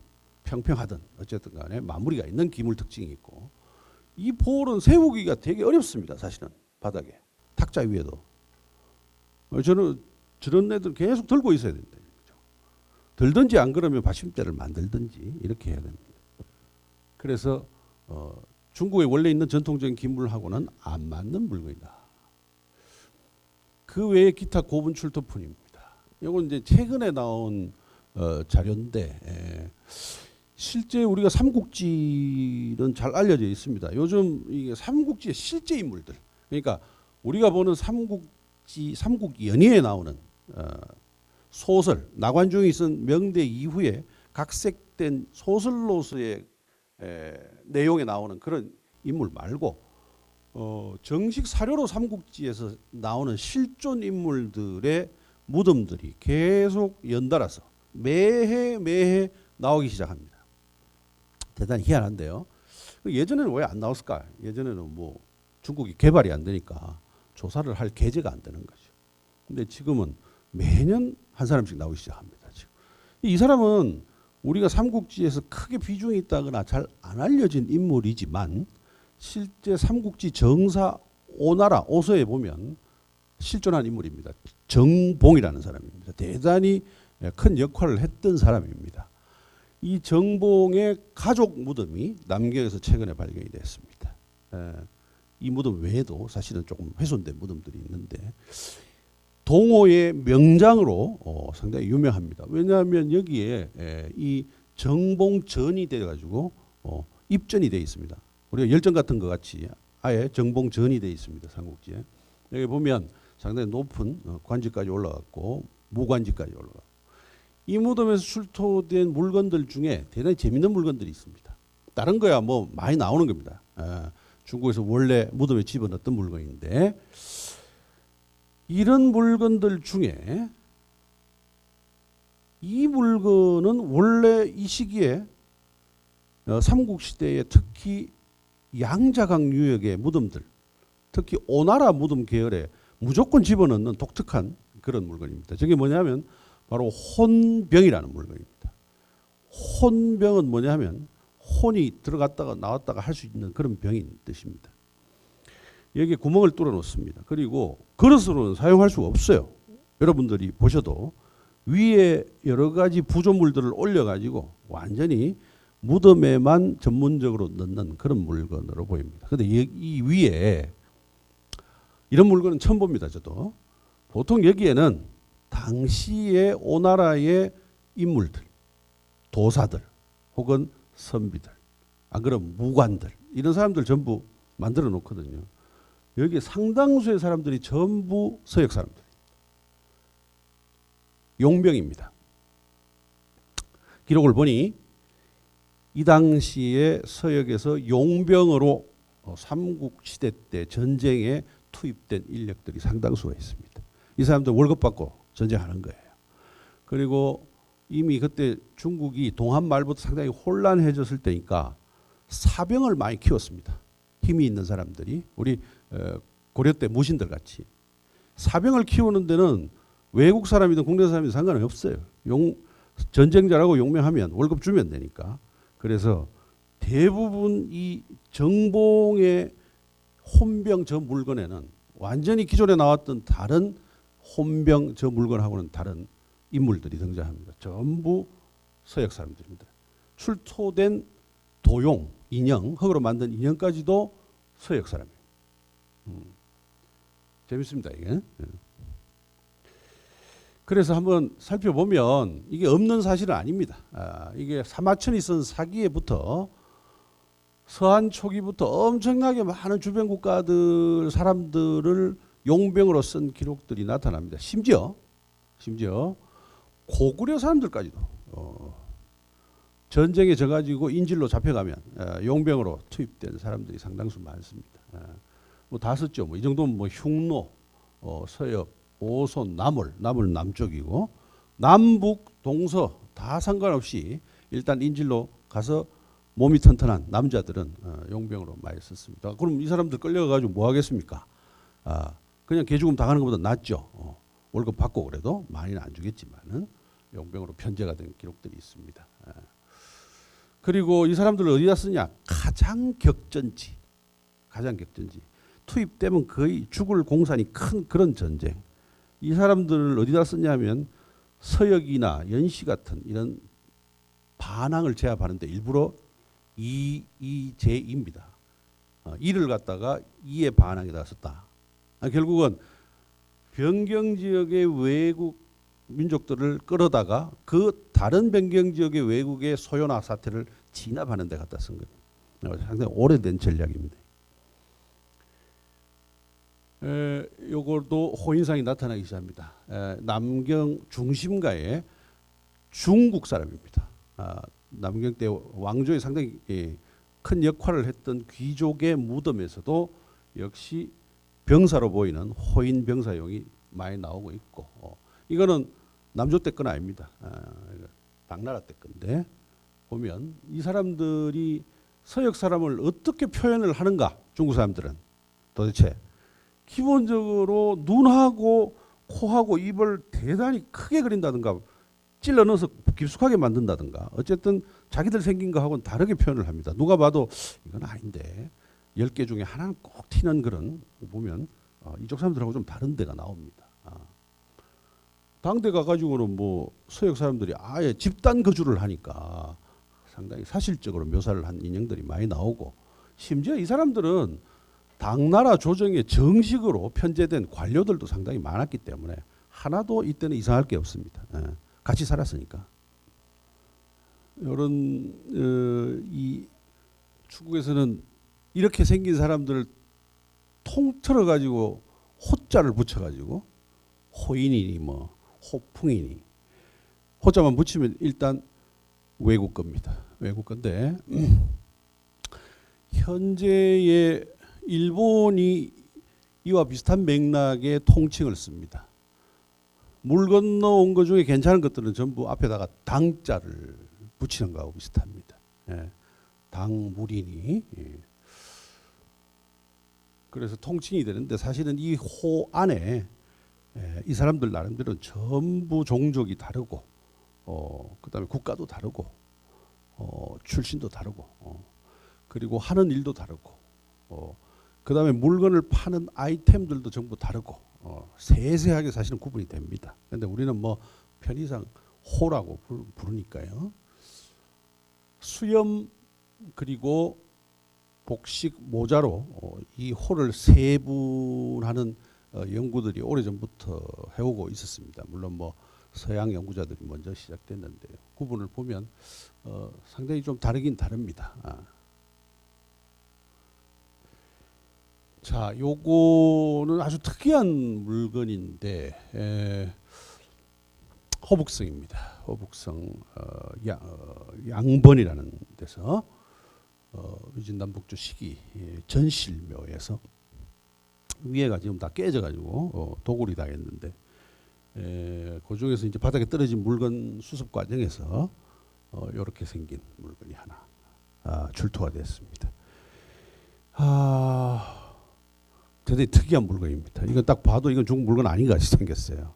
평평하든 어쨌든 간에 마무리가 있는 기물 특징이 있고 이 볼은 세우기가 되게 어렵습니다. 사실은 바닥에 탁자 위에도 저는 저런 애들 계속 들고 있어야 된다. 들든지 안 그러면 받침대를 만들든지 이렇게 해야 됩니다. 그래서 중국에 원래 있는 전통적인 기물하고는 안 맞는 물건이다. 그 외에 기타 고분 출토품입니다. 이건 이제 최근에 나온 자료인데 실제 우리가 삼국지는 잘 알려져 있습니다. 요즘 이게 삼국지의 실제 인물들, 그러니까 우리가 보는 삼국 연의에 나오는 소설, 나관중이 쓴 명대 이후에 각색된 소설로서의 내용에 나오는 그런 인물 말고 정식 사료로 삼국지에서 나오는 실존 인물들의 무덤들이 계속 연달아서 매해 나오기 시작합니다. 대단히 희한한데요. 예전에는 왜 안 나왔을까? 예전에는 뭐 중국이 개발이 안 되니까 조사를 할 계제가 안 되는 거죠. 근데 지금은 매년 한 사람씩 나오기 시작합니다. 지금. 이 사람은 우리가 삼국지에서 크게 비중이 있다거나 잘 안 알려진 인물이지만 실제 삼국지 정사 오나라 오서에 보면 실존한 인물입니다. 정봉이라는 사람입니다. 대단히 큰 역할을 했던 사람입니다. 이 정봉의 가족 무덤이 남경에서 최근에 발견이 됐습니다. 이 무덤 외에도 사실은 조금 훼손된 무덤들이 있는데 동호의 명장으로 상당히 유명합니다. 왜냐하면 여기에 이 정봉전이 돼가지고 입전이 되어 있습니다. 우리가 열전 같은 것 같이 아예 정봉전이 되어 있습니다. 삼국지에. 여기 보면 상당히 높은 관지까지 올라갔고 무관지까지 올라갔고 이 무덤에서 출토된 물건들 중에 대단히 재밌는 물건들이 있습니다. 다른 거야 뭐 많이 나오는 겁니다. 중국에서 원래 무덤에 집어넣었던 물건인데 이런 물건들 중에 이 물건은 원래 이 시기에 삼국시대에 특히 양자강 유역의 무덤들, 특히 오나라 무덤 계열에 무조건 집어넣는 독특한 그런 물건입니다. 저게 뭐냐면 바로 혼병이라는 물건입니다. 혼병은 뭐냐면 혼이 들어갔다가 나왔다가 할 수 있는 그런 병인 뜻입니다. 여기에 구멍을 뚫어 놓습니다. 그리고 그릇으로는 사용할 수가 없어요. 여러분들이 보셔도 위에 여러 가지 부조물들을 올려가지고 완전히 무덤에만 전문적으로 넣는 그런 물건으로 보입니다. 그런데 이 위에 이런 물건은 처음 봅니다. 저도. 보통 여기에는 당시의 오나라의 인물들, 도사들 혹은 선비들, 안 그러면 무관들 이런 사람들 전부 만들어 놓거든요. 여기 상당수의 사람들이 전부 서역 사람들. 용병입니다. 기록을 보니 이 당시에 서역에서 용병으로 삼국시대 때 전쟁에 투입된 인력들이 상당수가 있습니다. 이 사람들 월급 받고 전쟁하는 거예요. 그리고 이미 그때 중국이 동한 말부터 상당히 혼란해졌을 때니까 사병을 많이 키웠습니다. 힘이 있는 사람들이 우리 고려 때 무신들 같이 사병을 키우는 데는 외국 사람이든 국내 사람이든 상관이 없어요. 전쟁자라고 용명하면 월급 주면 되니까. 그래서 대부분 이 정봉의 혼병 저 물건에는 완전히 기존에 나왔던 다른 혼병 저 물건하고는 다른 인물들이 등장합니다. 전부 서역 사람들입니다. 출토된 도용, 인형, 흙으로 만든 인형까지도 서역 사람이에요. 재밌습니다, 이게. 그래서 한번 살펴보면 이게 없는 사실은 아닙니다. 이게 사마천이 쓴 사기에부터 서한 초기부터 엄청나게 많은 주변 국가들 사람들을 용병으로 쓴 기록들이 나타납니다. 심지어 고구려 사람들까지도 전쟁에 져가지고 인질로 잡혀가면 용병으로 투입된 사람들이 상당수 많습니다. 뭐 다 썼죠. 뭐 이 정도면 뭐 흉노, 서역, 오손, 남을 남쪽이고 남북, 동서 다 상관없이 일단 인질로 가서 몸이 튼튼한 남자들은 용병으로 많이 썼습니다. 그럼 이 사람들 끌려가가지고 뭐 하겠습니까? 그냥 개죽음 당하는 것보다 낫죠. 월급 받고 그래도 많이는 안 주겠지만은 용병으로 편제가 된 기록들이 있습니다. 그리고 이 사람들을 어디다 쓰냐? 가장 격전지. 투입되면 거의 죽을 공산이 큰 그런 전쟁. 이 사람들을 어디다 쓰냐면 서역이나 연시 같은 이런 반항을 제압하는데 일부러 이제입니다. 이를 갖다가 이의 반항에다 썼다. 결국은 변경 지역의 외국 민족들을 끌어다가 그 다른 변경 지역의 외국의 소요나 사태를 진압하는 데 갖다 쓴 거예요. 상당히 오래된 전략입니다. 요것도 호인상이 나타나기 시작합니다. 남경 중심가의 중국 사람입니다. 남경 때 왕조에 상당히 큰 역할을 했던 귀족의 무덤에서도 역시 병사로 보이는 호인 병사용이 많이 나오고 있고 이거는 남조 때 건 아닙니다. 당나라 때 건데 보면 이 사람들이 서역 사람을 어떻게 표현을 하는가 중국 사람들은 도대체 기본적으로 눈하고 코하고 입을 대단히 크게 그린다든가 찔러 넣어서 깊숙하게 만든다든가 어쨌든 자기들 생긴 거하고는 다르게 표현을 합니다. 누가 봐도 이건 아닌데 10개 중에 하나는 꼭 튀는 그런 보면 이쪽 사람들하고 좀 다른 데가 나옵니다. 당대 가가지고는 뭐 서역 사람들이 아예 집단 거주를 하니까 상당히 사실적으로 묘사를 한 인형들이 많이 나오고 심지어 이 사람들은 당나라 조정에 정식으로 편제된 관료들도 상당히 많았기 때문에 하나도 이때는 이상할 게 없습니다. 같이 살았으니까. 이런 이 중국에서는 이렇게 생긴 사람들을 통틀어 가지고 호자를 붙여 가지고 호인이니 뭐 호풍이니 호자만 붙이면 일단 외국 겁니다. 외국 건데 현재의 일본이 이와 비슷한 맥락의 통칭을 씁니다. 물 건너온 것 중에 괜찮은 것들은 전부 앞에다가 당자를 붙이는 거하고 비슷합니다. 당물이니. 그래서 통칭이 되는데 사실은 이 호 안에 이 사람들 나름대로 전부 종족이 다르고 그다음에 국가도 다르고 출신도 다르고 그리고 하는 일도 다르고 그다음에 물건을 파는 아이템들도 전부 다르고 세세하게 사실은 구분이 됩니다. 그런데 우리는 뭐 편의상 호라고 부르니까요. 수염 그리고 복식 모자로 이 호를 세분하는 연구들이 오래전부터 해오고 있었습니다. 물론 뭐 서양 연구자들이 먼저 시작됐는데요. 구분을 보면 상당히 좀 다르긴 다릅니다. 자, 요거는 아주 특이한 물건인데 호북성입니다. 호북성 양번이라는 데서 위진남북주 시기 전실묘에서 위에가 지금 다 깨져가지고 도굴이 다 했는데 그 중에서 이제 바닥에 떨어진 물건 수습 과정에서 이렇게 생긴 물건이 하나 출토가 됐습니다. 대단히 특이한 물건입니다. 이건 딱 봐도 이건 중국 물건 아닌 것 같이 생겼어요.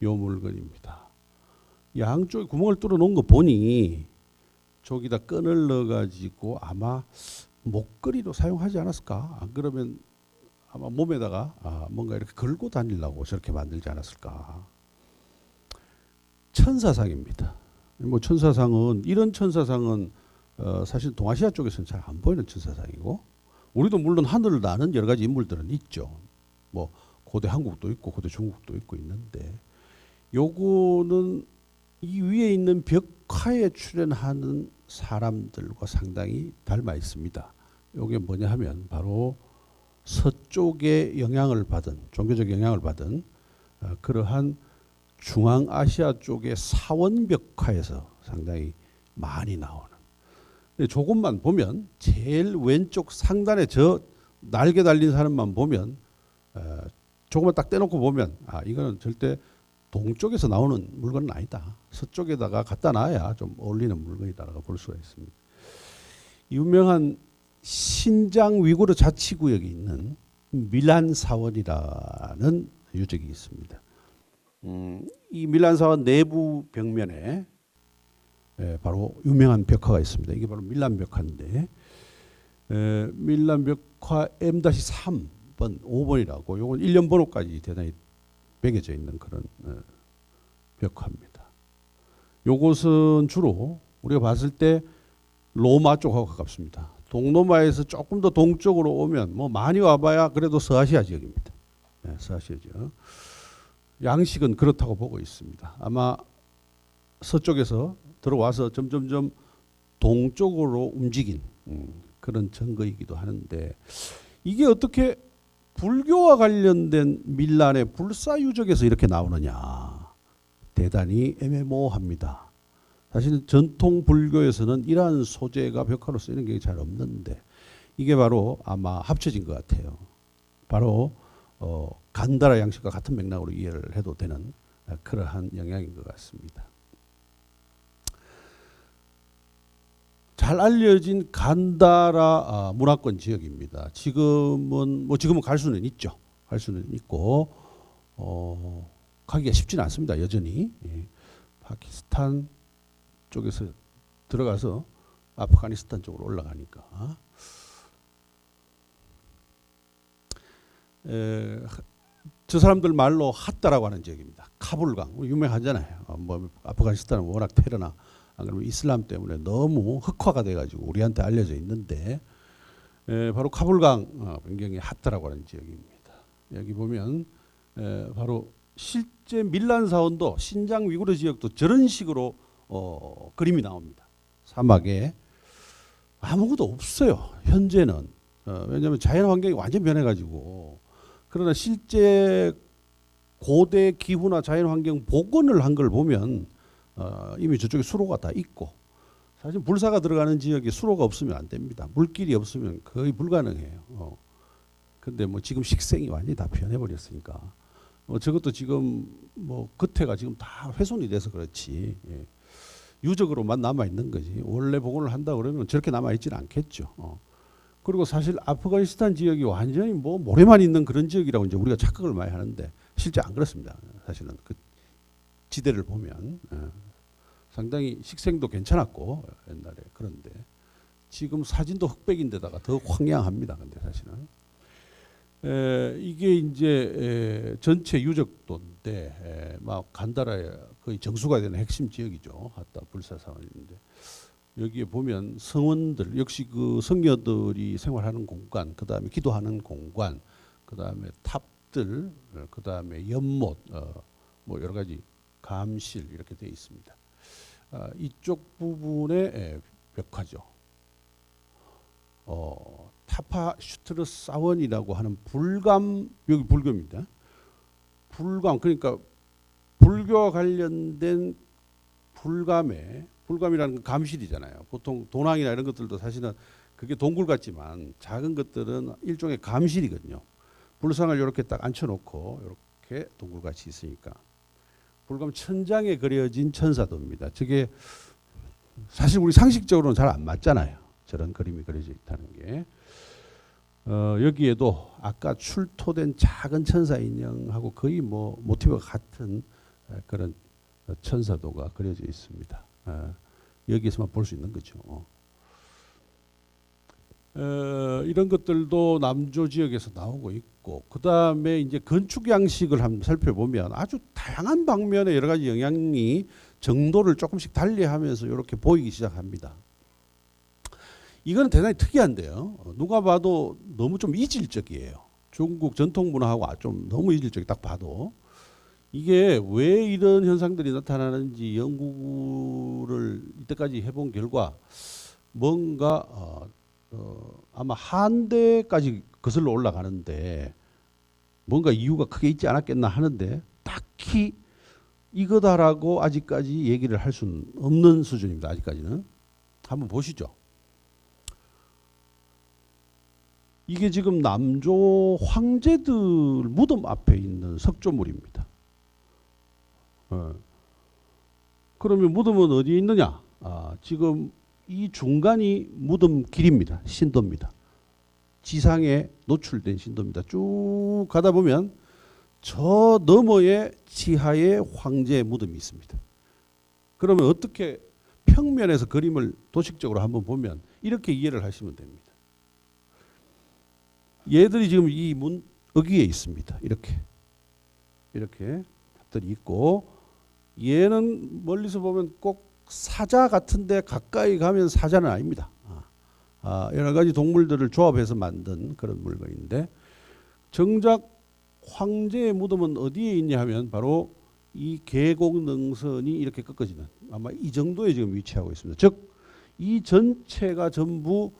요 물건입니다. 양쪽에 구멍을 뚫어 놓은 거 보니 저기다 끈을 넣어 가지고 아마 목걸이로 사용하지 않았을까? 안 그러면 아마 몸에다가 뭔가 이렇게 걸고 다니려고 저렇게 만들지 않았을까? 천사상입니다. 뭐 천사상은 이런 천사상은 사실 동아시아 쪽에서는 잘 안 보이는 천사상이고 우리도 물론 하늘을 나는 여러 가지 인물들은 있죠. 뭐 고대 한국도 있고 고대 중국도 있고 있는데 요거는 이 위에 있는 벽화에 출연하는 사람들과 상당히 닮아 있습니다. 요게 뭐냐 하면 바로 서쪽의 영향을 받은 종교적 영향을 받은 그러한 중앙아시아 쪽의 사원벽화에서 상당히 많이 나오는. 근데 조금만 보면 제일 왼쪽 상단에 저 날개 달린 사람만 보면 조금만 딱 떼놓고 보면 이거는 절대 동쪽에서 나오는 물건은 아니다. 서쪽에다가 갖다 놔야 좀 어울리는 물건이다라고 볼 수가 있습니다. 유명한 신장 위구르 자치구역에 있는 밀란 사원이라는 유적이 있습니다. 이 밀란 사원 내부 벽면에 바로 유명한 벽화가 있습니다. 이게 바로 밀란 벽화인데 밀란 벽화 M-3번 5번이라고 요건 1년 번호까지 대단히 매겨져 있는 그런 벽화입니다. 요것은 주로 우리가 봤을 때 로마 쪽하고 가깝습니다. 동로마에서 조금 더 동쪽으로 오면 뭐 많이 와봐야 그래도 서아시아 지역입니다. 서아시아 지역. 양식은 그렇다고 보고 있습니다. 아마 서쪽에서 들어와서 점점점 동쪽으로 움직인 그런 증거이기도 하는데 이게 어떻게 불교와 관련된 밀란의 불사 유적에서 이렇게 나오느냐 대단히 애매모호합니다. 사실 전통 불교에서는 이러한 소재가 벽화로 쓰이는 게 잘 없는데 이게 바로 아마 합쳐진 것 같아요. 바로 간다라 양식과 같은 맥락으로 이해를 해도 되는 그러한 영향인 것 같습니다. 잘 알려진 간다라 문화권 지역입니다. 지금은 갈 수는 있죠. 갈 수는 있고 가기가 쉽지는 않습니다. 여전히 파키스탄 쪽에서 들어가서 아프가니스탄 쪽으로 올라가니까 저 사람들 말로 핫다라고 하는 지역입니다. 카불강 유명하잖아요. 뭐 아프가니스탄은 워낙 테러나 안 그러면 이슬람 때문에 너무 흑화가 돼가지고 우리한테 알려져 있는데 바로 카불강 변경의 핫다라고 하는 지역입니다. 여기 보면 바로 실제 밀란 사원도 신장 위구르 지역도 저런 식으로 그림이 나옵니다. 사막에 아무것도 없어요. 현재는 왜냐하면 자연 환경이 완전 변해가지고 그러나 실제 고대 기후나 자연 환경 복원을 한 걸 보면 이미 저쪽에 수로가 다 있고 사실 불사가 들어가는 지역에 수로가 없으면 안 됩니다. 물길이 없으면 거의 불가능해요. 근데 뭐 지금 식생이 완전히 다 변해버렸으니까 저것도 지금 뭐 겉에가 지금 다 훼손이 돼서 그렇지 유적으로만 남아 있는 거지 원래 복원을 한다 그러면 저렇게 남아 있지는 않겠죠. 그리고 사실 아프가니스탄 지역이 완전히 뭐 모래만 있는 그런 지역이라고 이제 우리가 착각을 많이 하는데 실제 안 그렇습니다. 사실은 그 지대를 보면 상당히 식생도 괜찮았고 옛날에 그런데 지금 사진도 흑백인데다가 더 황량합니다. 근데 사실은 이게 이제 전체 유적도인데 막 간다라의 거의 정수가 되는 핵심 지역이죠. 핫다 불사사원인데 여기에 보면 성원들 역시 그 성녀들이 생활하는 공간, 그 다음에 기도하는 공간, 그 다음에 탑들, 그 다음에 연못, 뭐 여러 가지 감실 이렇게 되어 있습니다. 이쪽 부분의 벽화죠. 타파슈트르사원이라고 하는 불감, 여기 불교입니다. 불감, 그러니까 불교와 관련된 불감이라는 건 감실이잖아요. 보통 도낭이나 이런 것들도 사실은 그게 동굴 같지만 작은 것들은 일종의 감실이거든요. 불상을 이렇게 딱 앉혀놓고 이렇게 동굴같이 있으니까 불감 천장에 그려진 천사도입니다. 저게 사실 우리 상식적으로는 잘 안 맞잖아요. 저런 그림이 그려져 있다는 게. 여기에도 아까 출토된 작은 천사 인형하고 거의 뭐 모티브가 같은 그런 천사도가 그려져 있습니다. 여기에서만 볼 수 있는 거죠. 이런 것들도 남조 지역에서 나오고 있고, 그 다음에 이제 건축 양식을 한번 살펴보면 아주 다양한 방면의 여러 가지 영향이 정도를 조금씩 달리하면서 이렇게 보이기 시작합니다. 이거는 대단히 특이한데요. 누가 봐도 너무 좀 이질적이에요. 중국 전통 문화하고 좀 너무 이질적이 딱 봐도. 이게 왜 이런 현상들이 나타나는지 연구를 이때까지 해본 결과 뭔가 아마 한대까지 거슬러 올라가는데 뭔가 이유가 크게 있지 않았겠나 하는데 딱히 이거다라고 아직까지 얘기를 할 수는 없는 수준입니다. 아직까지는. 한번 보시죠. 이게 지금 남조 황제들 무덤 앞에 있는 석조물입니다. 그러면 무덤은 어디에 있느냐? 지금 이 중간이 무덤 길입니다. 신도입니다. 지상에 노출된 신도입니다. 쭉 가다 보면 저 너머에 지하에 황제의 무덤이 있습니다. 그러면 어떻게 평면에서 그림을 도식적으로 한번 보면 이렇게 이해를 하시면 됩니다. 얘들이 지금 이 문 여기에 있습니다. 이렇게 들이 있고, 얘는 멀리서 보면 꼭 사자 같은데 가까이 가면 사자는 아닙니다. 여러 가지 동물들을 조합해서 만든 그런 물건인데, 정작 황제의 무덤은 어디에 있냐 하면 바로 이 계곡 능선이 이렇게 꺾어지는 아마 이 정도에 지금 위치하고 있습니다. 즉 이 전체가 전부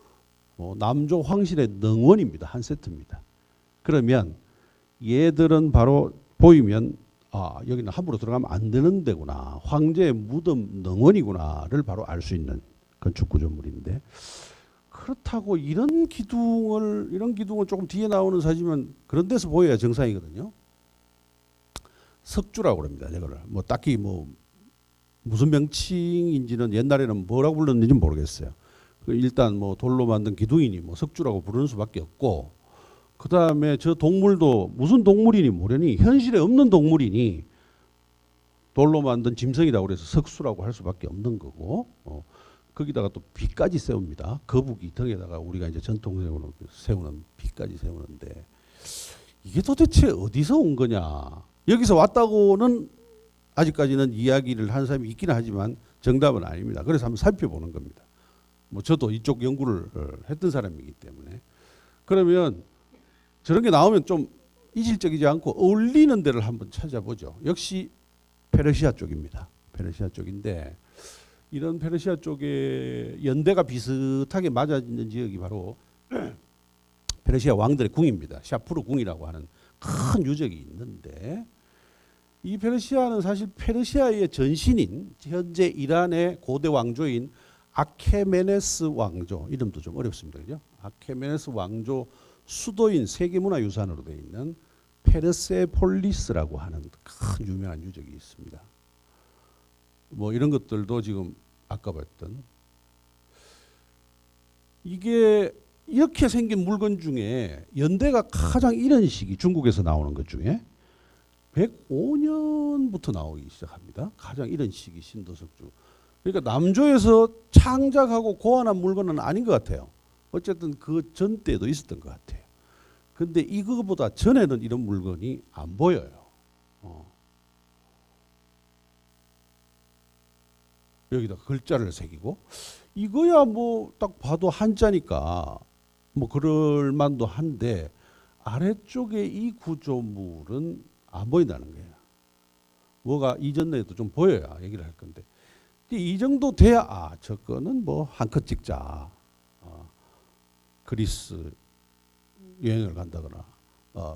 남조 황실의 능원입니다. 한 세트입니다. 그러면 얘들은 바로 보이면 여기는 함부로 들어가면 안 되는 데구나. 황제의 무덤 능원이구나를 바로 알 수 있는 건축 구조물인데, 그렇다고 이런 기둥을 조금 뒤에 나오는 사진은 그런 데서 보여야 정상이거든요. 석주라고 그럽니다. 이거를 뭐 딱히 뭐 무슨 명칭인지는 옛날에는 뭐라고 불렀는지 모르겠어요. 일단 뭐 돌로 만든 기둥이니 뭐 석주라고 부르는 수밖에 없고, 그 다음에 저 동물도 무슨 동물이니 모르니 현실에 없는 동물이니 돌로 만든 짐승이라고 그래서 석수라고 할 수밖에 없는 거고, 거기다가 또 비까지 세웁니다. 거북이 등에다가 우리가 이제 전통적으로 세우는 비까지 세우는데, 이게 도대체 어디서 온 거냐? 여기서 왔다고는 아직까지는 이야기를 하는 사람이 있기는 하지만 정답은 아닙니다. 그래서 한번 살펴보는 겁니다. 뭐 저도 이쪽 연구를 했던 사람이기 때문에. 그러면 저런 게 나오면 좀 이질적이지 않고 어울리는 데를 한번 찾아보죠. 역시 페르시아 쪽입니다. 페르시아 쪽인데, 이런 페르시아 쪽에 연대가 비슷하게 맞아있는 지역이 바로 페르시아 왕들의 궁입니다. 샤푸르 궁이라고 하는 큰 유적이 있는데, 이 페르시아는 사실 페르시아의 전신인 현재 이란의 고대 왕조인 아케메네스 왕조, 이름도 좀 어렵습니다. 그죠? 아케메네스 왕조 수도인 세계문화유산으로 되어 있는 페르세폴리스라고 하는 큰 유명한 유적이 있습니다. 뭐 이런 것들도 지금 아까 봤던, 이게 이렇게 생긴 물건 중에 연대가 가장 이런 시기, 중국에서 나오는 것 중에 105년부터 나오기 시작합니다. 가장 이런 시기 신도석주. 그러니까 남조에서 창작하고 고안한 물건은 아닌 것 같아요. 어쨌든 그 전 때도 있었던 것 같아요. 근데 이거보다 전에는 이런 물건이 안 보여요. 여기다 글자를 새기고, 이거야 뭐 딱 봐도 한자니까 뭐 그럴 만도 한데, 아래쪽에 이 구조물은 안 보인다는 거예요. 뭐가 이전에도 좀 보여야 얘기를 할 건데, 이 정도 돼야 저거는 뭐 한 컷 찍자. 그리스 여행을 간다거나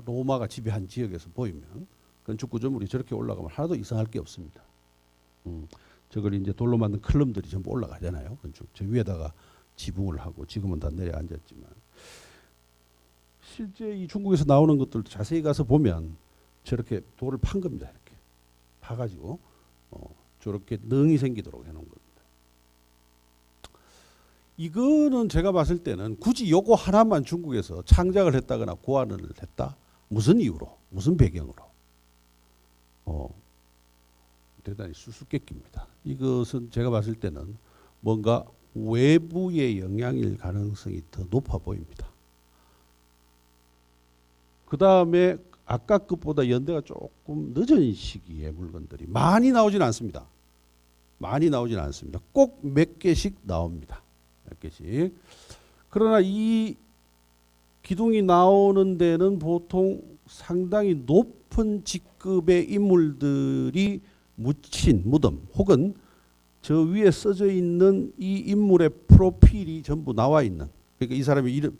로마가 지배한 지역에서 보이면 건축 구조물이 저렇게 올라가면 하나도 이상할 게 없습니다. 저걸 이제 돌로 만든 클럼들이 전부 올라가잖아요. 건축 저 위에다가 지붕을 하고 지금은 다 내려앉았지만 실제 이 중국에서 나오는 것들도 자세히 가서 보면 저렇게 돌을 판 겁니다. 이렇게 파가지고 저렇게 능이 생기도록 해놓은 겁니다. 이거는 제가 봤을 때는 굳이 요거 하나만 중국에서 창작을 했다거나 고안을 했다? 무슨 이유로? 무슨 배경으로? 대단히 수수께끼입니다. 이것은 제가 봤을 때는 뭔가 외부의 영향일 가능성이 더 높아 보입니다. 그 다음에 아까 것보다 연대가 조금 늦은 시기에 물건들이 많이 나오진 않습니다. 많이 나오진 않습니다. 꼭 몇 개씩 나옵니다. 몇 개씩. 그러나 이 기둥이 나오는 데는 보통 상당히 높은 직급의 인물들이 묻힌 무덤 혹은 저 위에 써져 있는 이 인물의 프로필이 전부 나와 있는, 그러니까 이 사람의 이름,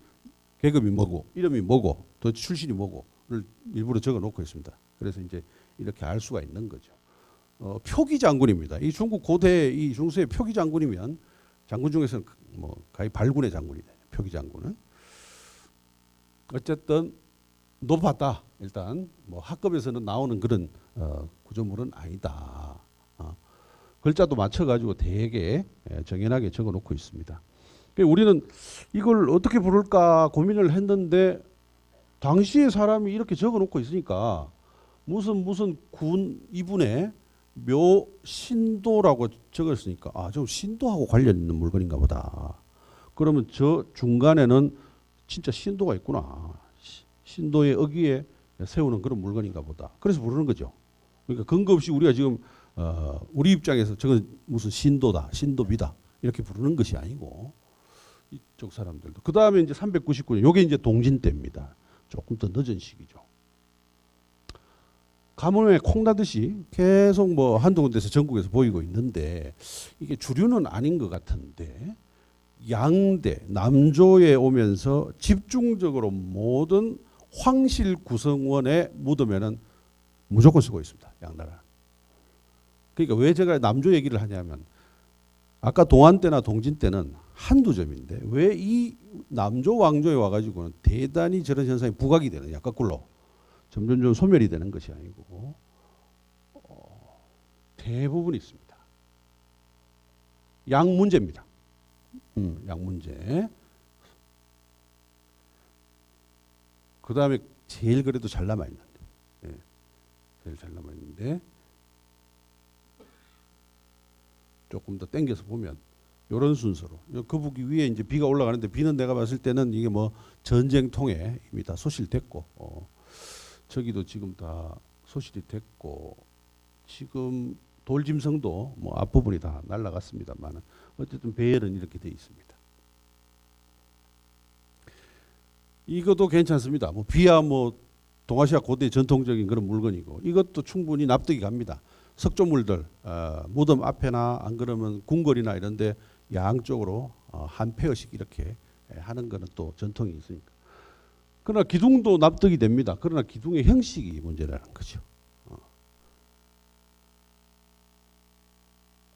계급이 뭐고 이름이 뭐고 또 출신이 뭐고를 일부러 적어 놓고 있습니다. 그래서 이제 이렇게 알 수가 있는 거죠. 표기 장군입니다. 이 중국 고대 이 중세의 표기 장군이면 장군 중에서는 뭐 가히 발군의 장군이다. 표기 장군은 어쨌든 높았다. 일단 뭐 학급에서는 나오는 그런 구조물은 아니다. 글자도 맞춰가지고 되게 정연하게 적어놓고 있습니다. 우리는 이걸 어떻게 부를까 고민을 했는데 당시의 사람이 이렇게 적어놓고 있으니까 무슨 군 이분의 묘 신도라고 적었으니까 저 신도하고 관련 있는 물건인가 보다. 그러면 저 중간에는 진짜 신도가 있구나. 신도의 어귀에 세우는 그런 물건인가 보다. 그래서 부르는 거죠. 그러니까 근거 없이 우리가 지금 우리 입장에서 저건 무슨 신도다, 신도비다 이렇게 부르는 것이 아니고 이쪽 사람들도. 그 다음에 이제 399년, 요게 이제 동진 때입니다. 조금 더 늦은 시기죠. 가뭄에 콩나듯이 계속 뭐 한두 군데서 전국에서 보이고 있는데 이게 주류는 아닌 것 같은데 양대, 남조에 오면서 집중적으로 모든 황실 구성원의 무덤에는 무조건 쓰고 있습니다. 양나라. 그러니까 왜 제가 남조 얘기를 하냐면 아까 동안 때나 동진 때는 한두 점인데 왜 이 남조 왕조에 와가지고는 대단히 저런 현상이 부각이 되는, 약간 꿀로 점점 소멸이 되는 것이 아니고 대부분 있습니다. 양 문제입니다. 양 문제. 그 다음에 제일 그래도 잘 남아 있는데, 제일 잘 남아 있는데 조금 더 땡겨서 보면 이런 순서로 거북이 위에 이제 비가 올라가는데 비는 내가 봤을 때는 이게 뭐 전쟁통에 이미 다 소실됐고 저기도 지금 다 소실이 됐고 지금 돌짐승도 뭐 앞부분이 다 날아갔습니다만 어쨌든 배열은 이렇게 돼 있습니다. 이것도 괜찮습니다. 뭐 비야 뭐 동아시아 고대 전통적인 그런 물건이고 이것도 충분히 납득이 갑니다. 석조물들 무덤 앞에나 안 그러면 궁궐이나 이런데 양쪽으로 한 페어씩 이렇게 하는 거는 또 전통이 있으니까. 그러나 기둥도 납득이 됩니다. 그러나 기둥의 형식이 문제라는 거죠.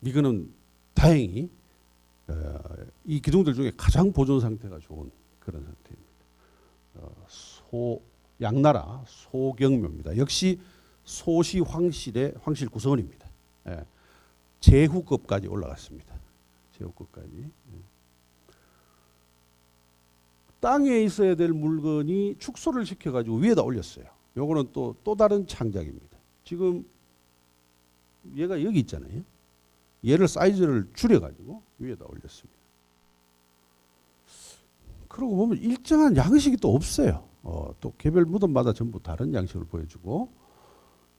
이거는 다행히 이 기둥들 중에 가장 보존 상태가 좋은 그런 상태입니다. 양나라 소경묘입니다. 역시 소시 황실의 황실 구성원입니다. 제후급까지 올라갔습니다. 제후급까지. 땅에 있어야 될 물건이 축소를 시켜가지고 위에다 올렸어요. 요거는 또 다른 창작입니다. 지금 얘가 여기 있잖아요. 얘를 사이즈를 줄여가지고 위에다 올렸습니다. 그러고 보면 일정한 양식이 또 없어요. 또 개별 무덤마다 전부 다른 양식을 보여주고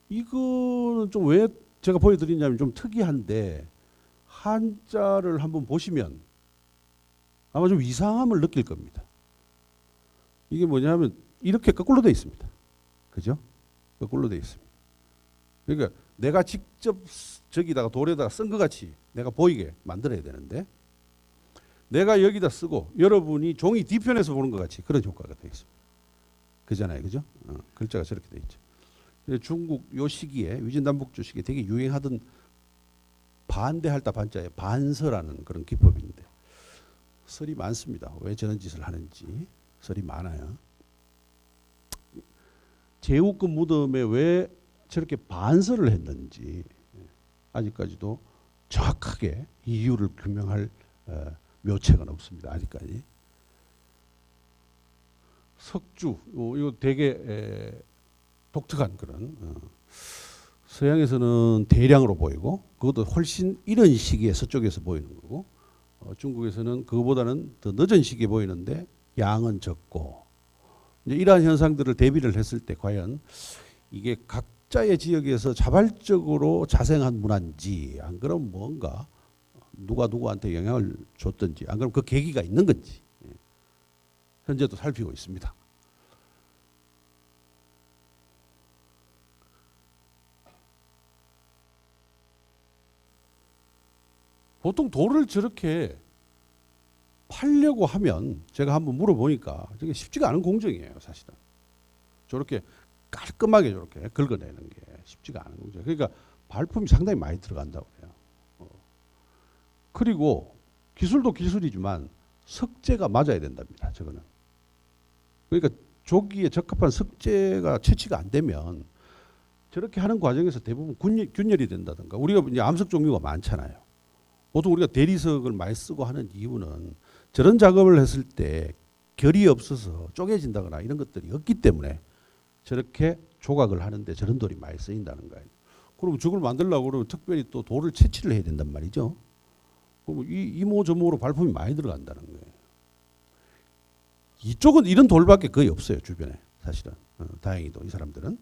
이거는 좀 왜 제가 보여드리냐면 좀 특이한데 한자를 한번 보시면 아마 좀 이상함을 느낄 겁니다. 이게 뭐냐면 이렇게 거꾸로 되어 있습니다. 그죠? 거꾸로 되어 있습니다. 그러니까 내가 직접 저기다가 돌에다가 쓴 것 같이 내가 보이게 만들어야 되는데 내가 여기다 쓰고 여러분이 종이 뒤편에서 보는 것 같이 그런 효과가 되어 있습니다. 그잖아요, 그죠? 글자가 저렇게 되어 있죠. 중국 요 시기에 위진남북조 시기에 되게 유행하던 반대할다 반자에 반서라는 그런 기법인데 설이 많습니다. 왜 저런 짓을 하는지 설이 많아요. 제후급 무덤에 왜 저렇게 반서를 했는지 아직까지도 정확하게 이유를 규명할 묘책은 없습니다. 아직까지. 석주 이거 되게 독특한 그런 서양에서는 대량으로 보이고 그것도 훨씬 이른 시기에 서쪽에서 보이는 거고 중국에서는 그거보다는 더 늦은 시기에 보이는데 양은 적고 이제 이러한 현상들을 대비를 했을 때 과연 이게 각자의 지역에서 자발적으로 자생한 문화인지 안 그러면 뭔가 누가 누구한테 영향을 줬든지 안 그러면 그 계기가 있는 건지 현재도 살피고 있습니다. 보통 돌을 저렇게 팔려고 하면 제가 한번 물어보니까 저게 쉽지가 않은 공정이에요, 사실은. 저렇게 깔끔하게 저렇게 긁어내는 게 쉽지가 않은 공정. 그러니까 발품이 상당히 많이 들어간다고 해요. 그리고 기술도 기술이지만 석재가 맞아야 된답니다. 저거는. 그러니까 조기에 적합한 석재가 채취가 안 되면 저렇게 하는 과정에서 대부분 균열이 된다든가 우리가 이제 암석 종류가 많잖아요. 보통 우리가 대리석을 많이 쓰고 하는 이유는 저런 작업을 했을 때 결이 없어서 쪼개진다거나 이런 것들이 없기 때문에 저렇게 조각을 하는데 저런 돌이 많이 쓰인다는 거예요. 그럼 저걸 만들려고 그러면 특별히 또 돌을 채취를 해야 된단 말이죠. 그럼 이모 저모로 발품이 많이 들어간다는 거예요. 이쪽은 이런 돌밖에 거의 없어요, 주변에. 사실은. 다행히도 이 사람들은.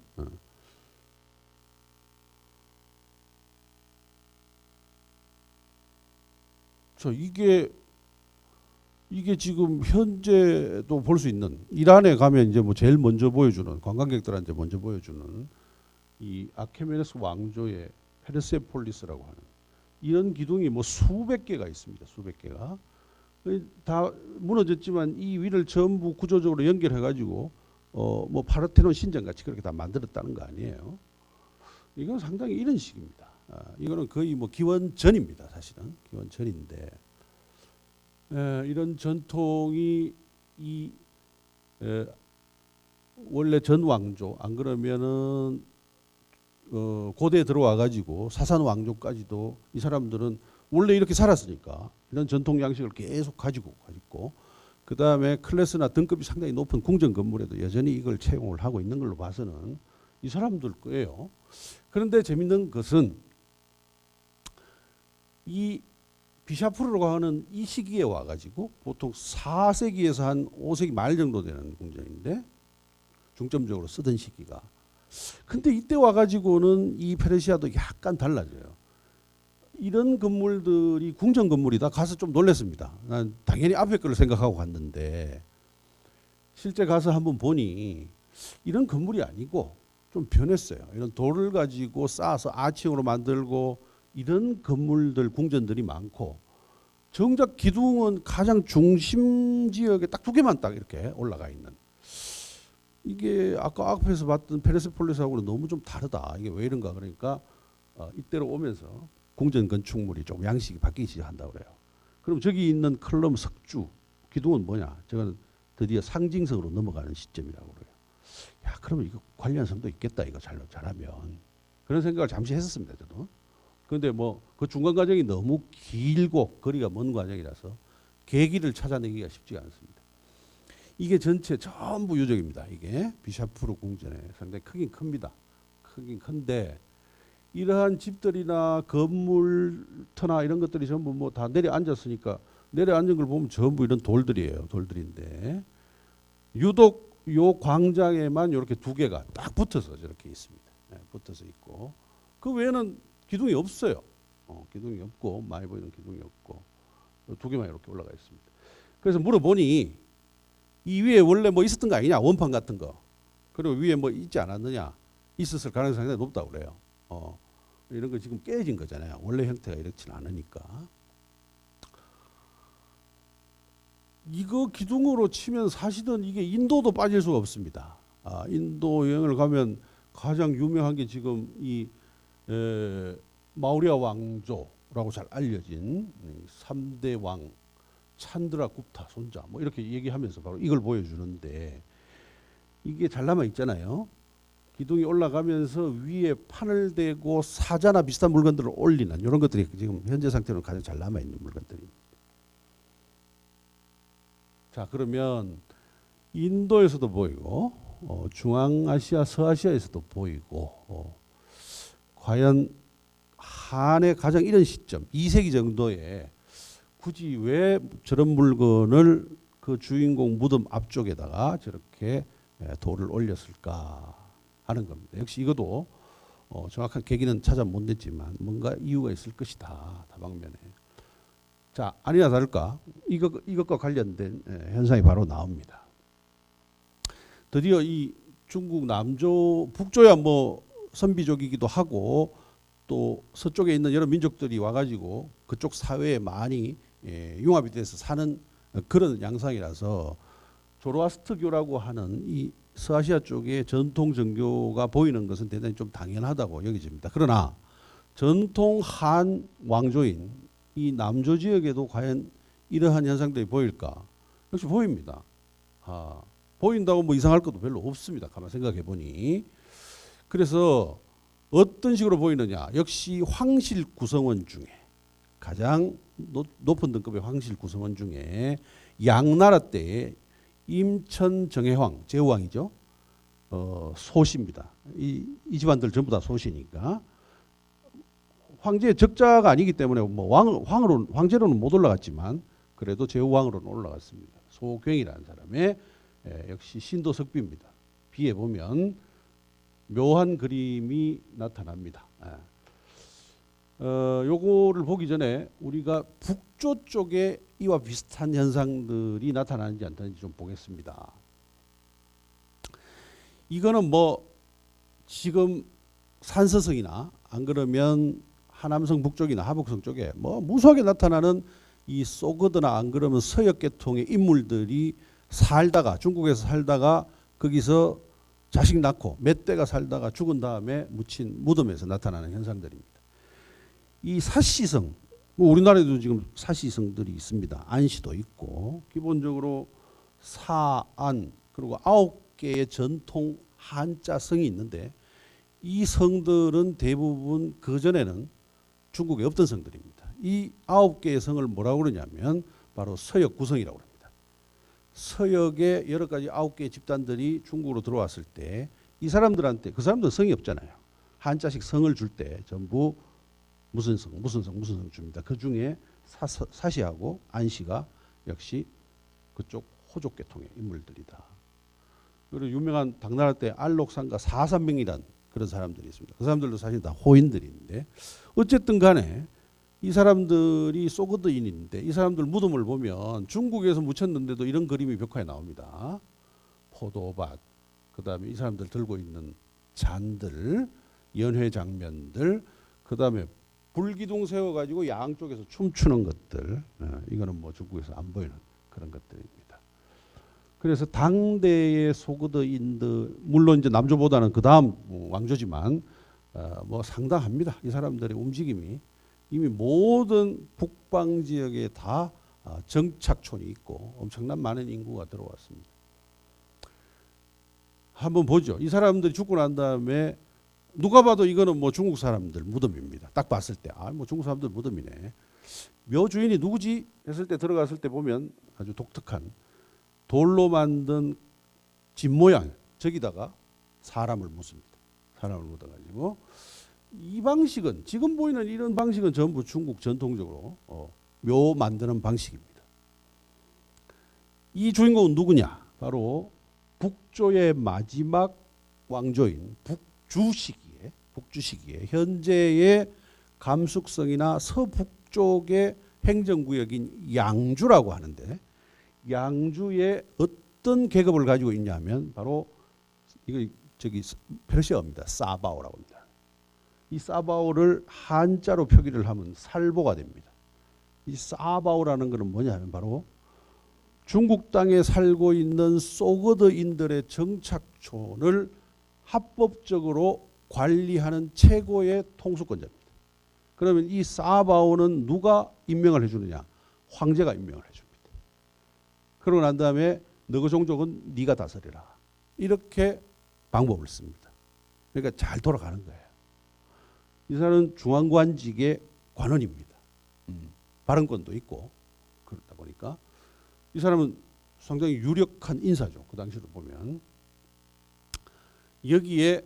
이게 지금 현재도 볼 수 있는 이란에 가면 이제 뭐 제일 먼저 보여주는 관광객들한테 먼저 보여주는 이 아케메네스 왕조의 페르세폴리스라고 하는 이런 기둥이 뭐 수백 개가 있습니다. 수백 개가 다 무너졌지만 이 위를 전부 구조적으로 연결해 가지고 뭐 파르테논 신전 같이 그렇게 다 만들었다는 거 아니에요. 이건 상당히 이런 식입니다. 이거는 거의 뭐 기원 전입니다. 사실은 기원 전인데 이런 전통이 원래 전 왕조 안 그러면은 고대에 들어와 가지고 사산 왕조까지도 이 사람들은 원래 이렇게 살았으니까 이런 전통 양식을 계속 가지고 있고 그 다음에 클래스나 등급이 상당히 높은 궁전 건물에도 여전히 이걸 채용을 하고 있는 걸로 봐서는 이 사람들 거예요. 그런데 재밌는 것은 이 비샤프르라고 하는 이 시기에 와가지고 보통 4세기에서 한 5세기 말 정도 되는 궁전인데 중점적으로 쓰던 시기가. 근데 이때 와가지고는 이 페르시아도 약간 달라져요. 이런 건물들이 궁전 건물이다 가서 좀 놀랐습니다. 난 당연히 앞에 거를 생각하고 갔는데 실제 가서 한번 보니 이런 건물이 아니고 좀 변했어요. 이런 돌을 가지고 쌓아서 아치형으로 만들고 이런 건물들 궁전들이 많고 정작 기둥은 가장 중심 지역에 딱 두 개만 딱 이렇게 올라가 있는 이게 아까 앞에서 봤던 페르세폴리스하고는 너무 좀 다르다. 이게 왜 이런가 그러니까 이때로 오면서 궁전 건축물이 좀 양식이 바뀌기 시작한다고 그래요. 그럼 저기 있는 컬럼 석주 기둥은 뭐냐? 저거는 드디어 상징성으로 넘어가는 시점이라고 그래요. 야, 그러면 이거 관련성도 있겠다. 이거 잘하면 그런 생각을 잠시 했었습니다. 저도. 그런데 뭐 그 중간 과정이 너무 길고 거리가 먼 과정이라서 계기를 찾아내기가 쉽지가 않습니다. 이게 전체 전부 유적입니다. 이게 비샤프르 궁전에 상당히 크긴 큽니다. 크긴 큰데 이러한 집들이나 건물터나 이런 것들이 전부 뭐 다 내려앉았으니까 내려앉은 걸 보면 전부 이런 돌들이에요. 돌들인데 유독 요 광장에만 이렇게 두 개가 딱 붙어서 저렇게 있습니다. 네, 붙어서 있고 그 외에는 기둥이 없어요. 기둥이 없고 많이 보이는 기둥이 없고 두 개만 이렇게 올라가 있습니다. 그래서 물어보니 이 위에 원래 뭐 있었던 거 아니냐 원판 같은 거 그리고 위에 뭐 있지 않았느냐 있었을 가능성이 상당히 높다고 그래요. 이런 거 지금 깨진 거잖아요. 원래 형태가 이렇지는 않으니까. 이거 기둥으로 치면 사실은 이게 인도도 빠질 수가 없습니다. 인도 여행을 가면 가장 유명한 게 지금 이 마우리아 왕조라고 잘 알려진 3대 왕 찬드라 굽타 손자 뭐 이렇게 얘기하면서 바로 이걸 보여주는데, 이게 잘 남아 있잖아요. 기둥이 올라가면서 위에 판을 대고 사자나 비슷한 물건들을 올리는 이런 것들이 지금 현재 상태로는 가장 잘 남아 있는 물건들입니다. 자, 그러면 인도에서도 보이고 중앙아시아, 서아시아에서도 보이고 과연 한해 가장 이른 시점 2세기 정도에 굳이 왜 저런 물건을 그 주인공 무덤 앞쪽에다가 저렇게 돌을 올렸을까 하는 겁니다. 역시 이것도 정확한 계기는 찾아 못 냈지만 뭔가 이유가 있을 것이다, 다방면에. 자, 아니나 다를까 이것과 관련된 현상이 바로 나옵니다. 드디어 이 중국 남조, 북조야 뭐 선비족이기도 하고 또 서쪽에 있는 여러 민족들이 와가지고 그쪽 사회에 많이 융합이 돼서 사는 그런 양상이라서 조로아스트교라고 하는 이 서아시아 쪽의 전통 정교가 보이는 것은 대단히 좀 당연하다고 여겨집니다. 그러나 전통 한 왕조인 이 남조 지역에도 과연 이러한 현상들이 보일까? 역시 보입니다. 보인다고 뭐 이상할 것도 별로 없습니다. 가만 생각해 보니. 그래서 어떤 식으로 보이느냐? 역시 황실 구성원 중에 가장 높은 등급의 황실 구성원 중에 양나라 때의 임천 정해황, 제후왕이죠. 소시입니다. 이 집안들 전부 다 소시니까 황제의 적자가 아니기 때문에 뭐 황제로는 못 올라갔지만 그래도 제후왕으로는 올라갔습니다. 소경이라는 사람의 역시 신도석비입니다. 비에 보면 묘한 그림이 나타납니다. 요거를 보기 전에 우리가 북조 쪽에 이와 비슷한 현상들이 나타나는지 안 나타나는지 좀 보겠습니다. 이거는 뭐 지금 산서성이나 안 그러면 하남성 북쪽이나 하북성 쪽에 뭐 무수하게 나타나는 이 소거드나 안 그러면 서역 계통의 인물들이 살다가 중국에서 살다가 거기서 자식 낳고 몇 대가 살다가 죽은 다음에 묻힌 무덤에서 나타나는 현상들입니다. 이 사시성, 뭐 우리나라에도 지금 사시성들이 있습니다. 안시도 있고 기본적으로 사안 그리고 9개의 전통 한자 성이 있는데 이 성들은 대부분 그전에는 중국에 없던 성들입니다. 이 9개의 성을 뭐라고 그러냐면 바로 서역 구성이라고 합니다. 서역의 여러 가지 9개의 집단들이 중국으로 들어왔을 때 이 사람들한테, 그 사람들은 성이 없잖아요. 한자식 성을 줄 때 전부 무슨 성 줍니다. 그 중에 사시하고 안시가 역시 그쪽 호족 계통의 인물들이다. 그리고 유명한 당나라 때 알록상가 사산명이란 그런 사람들이 있습니다. 그 사람들도 사실 다 호인들인데 어쨌든 간에 이 사람들이 소거드인인데 이 사람들 무덤을 보면 중국에서 묻혔는데도 이런 그림이 벽화에 나옵니다. 포도밭, 그 다음에 이 사람들 들고 있는 잔들, 연회 장면들, 그 다음에 불기둥 세워가지고 양쪽에서 춤추는 것들, 이거는 뭐 중국에서 안 보이는 그런 것들입니다. 그래서 당대의 소거드인들, 물론 이제 남조보다는 그 다음 왕조지만 뭐 상당합니다. 이 사람들의 움직임이 이미 모든 북방 지역에 다 정착촌이 있고 엄청난 많은 인구가 들어왔습니다. 한번 보죠. 이 사람들이 죽고 난 다음에 누가 봐도 이거는 뭐 중국 사람들 무덤입니다. 딱 봤을 때 뭐 중국 사람들 무덤이네. 묘 주인이 누구지 했을 때 들어갔을 때 보면 아주 독특한 돌로 만든 집 모양 저기다가 사람을 묻습니다. 사람을 묻어가지고 이 방식은 지금 보이는 이런 방식은 전부 중국 전통적으로 묘 만드는 방식입니다. 이 주인공은 누구냐? 바로 북조의 마지막 왕조인 북주 시기에 현재의 감숙성이나 서북쪽의 행정구역인 양주라고 하는데 양주에 어떤 계급을 가지고 있냐면 바로 이거 저기 페르시아어입니다. 사바오라고 합니다. 이 사바오를 한자로 표기를 하면 살보가 됩니다. 이 사바오라는 것은 뭐냐 하면 바로 중국 땅에 살고 있는 소거드인들의 정착촌을 합법적으로 관리하는 최고의 통수권자입니다. 그러면 이 사바오는 누가 임명을 해주느냐? 황제가 임명을 해줍니다. 그러고 난 다음에 너그 종족은 네가 다스려라. 이렇게 방법을 씁니다. 그러니까 잘 돌아가는 거예요. 이 사람은 중앙관직의 관원입니다. 발언권도 있고 그러다 보니까 이 사람은 상당히 유력한 인사죠. 그 당시로 보면. 여기에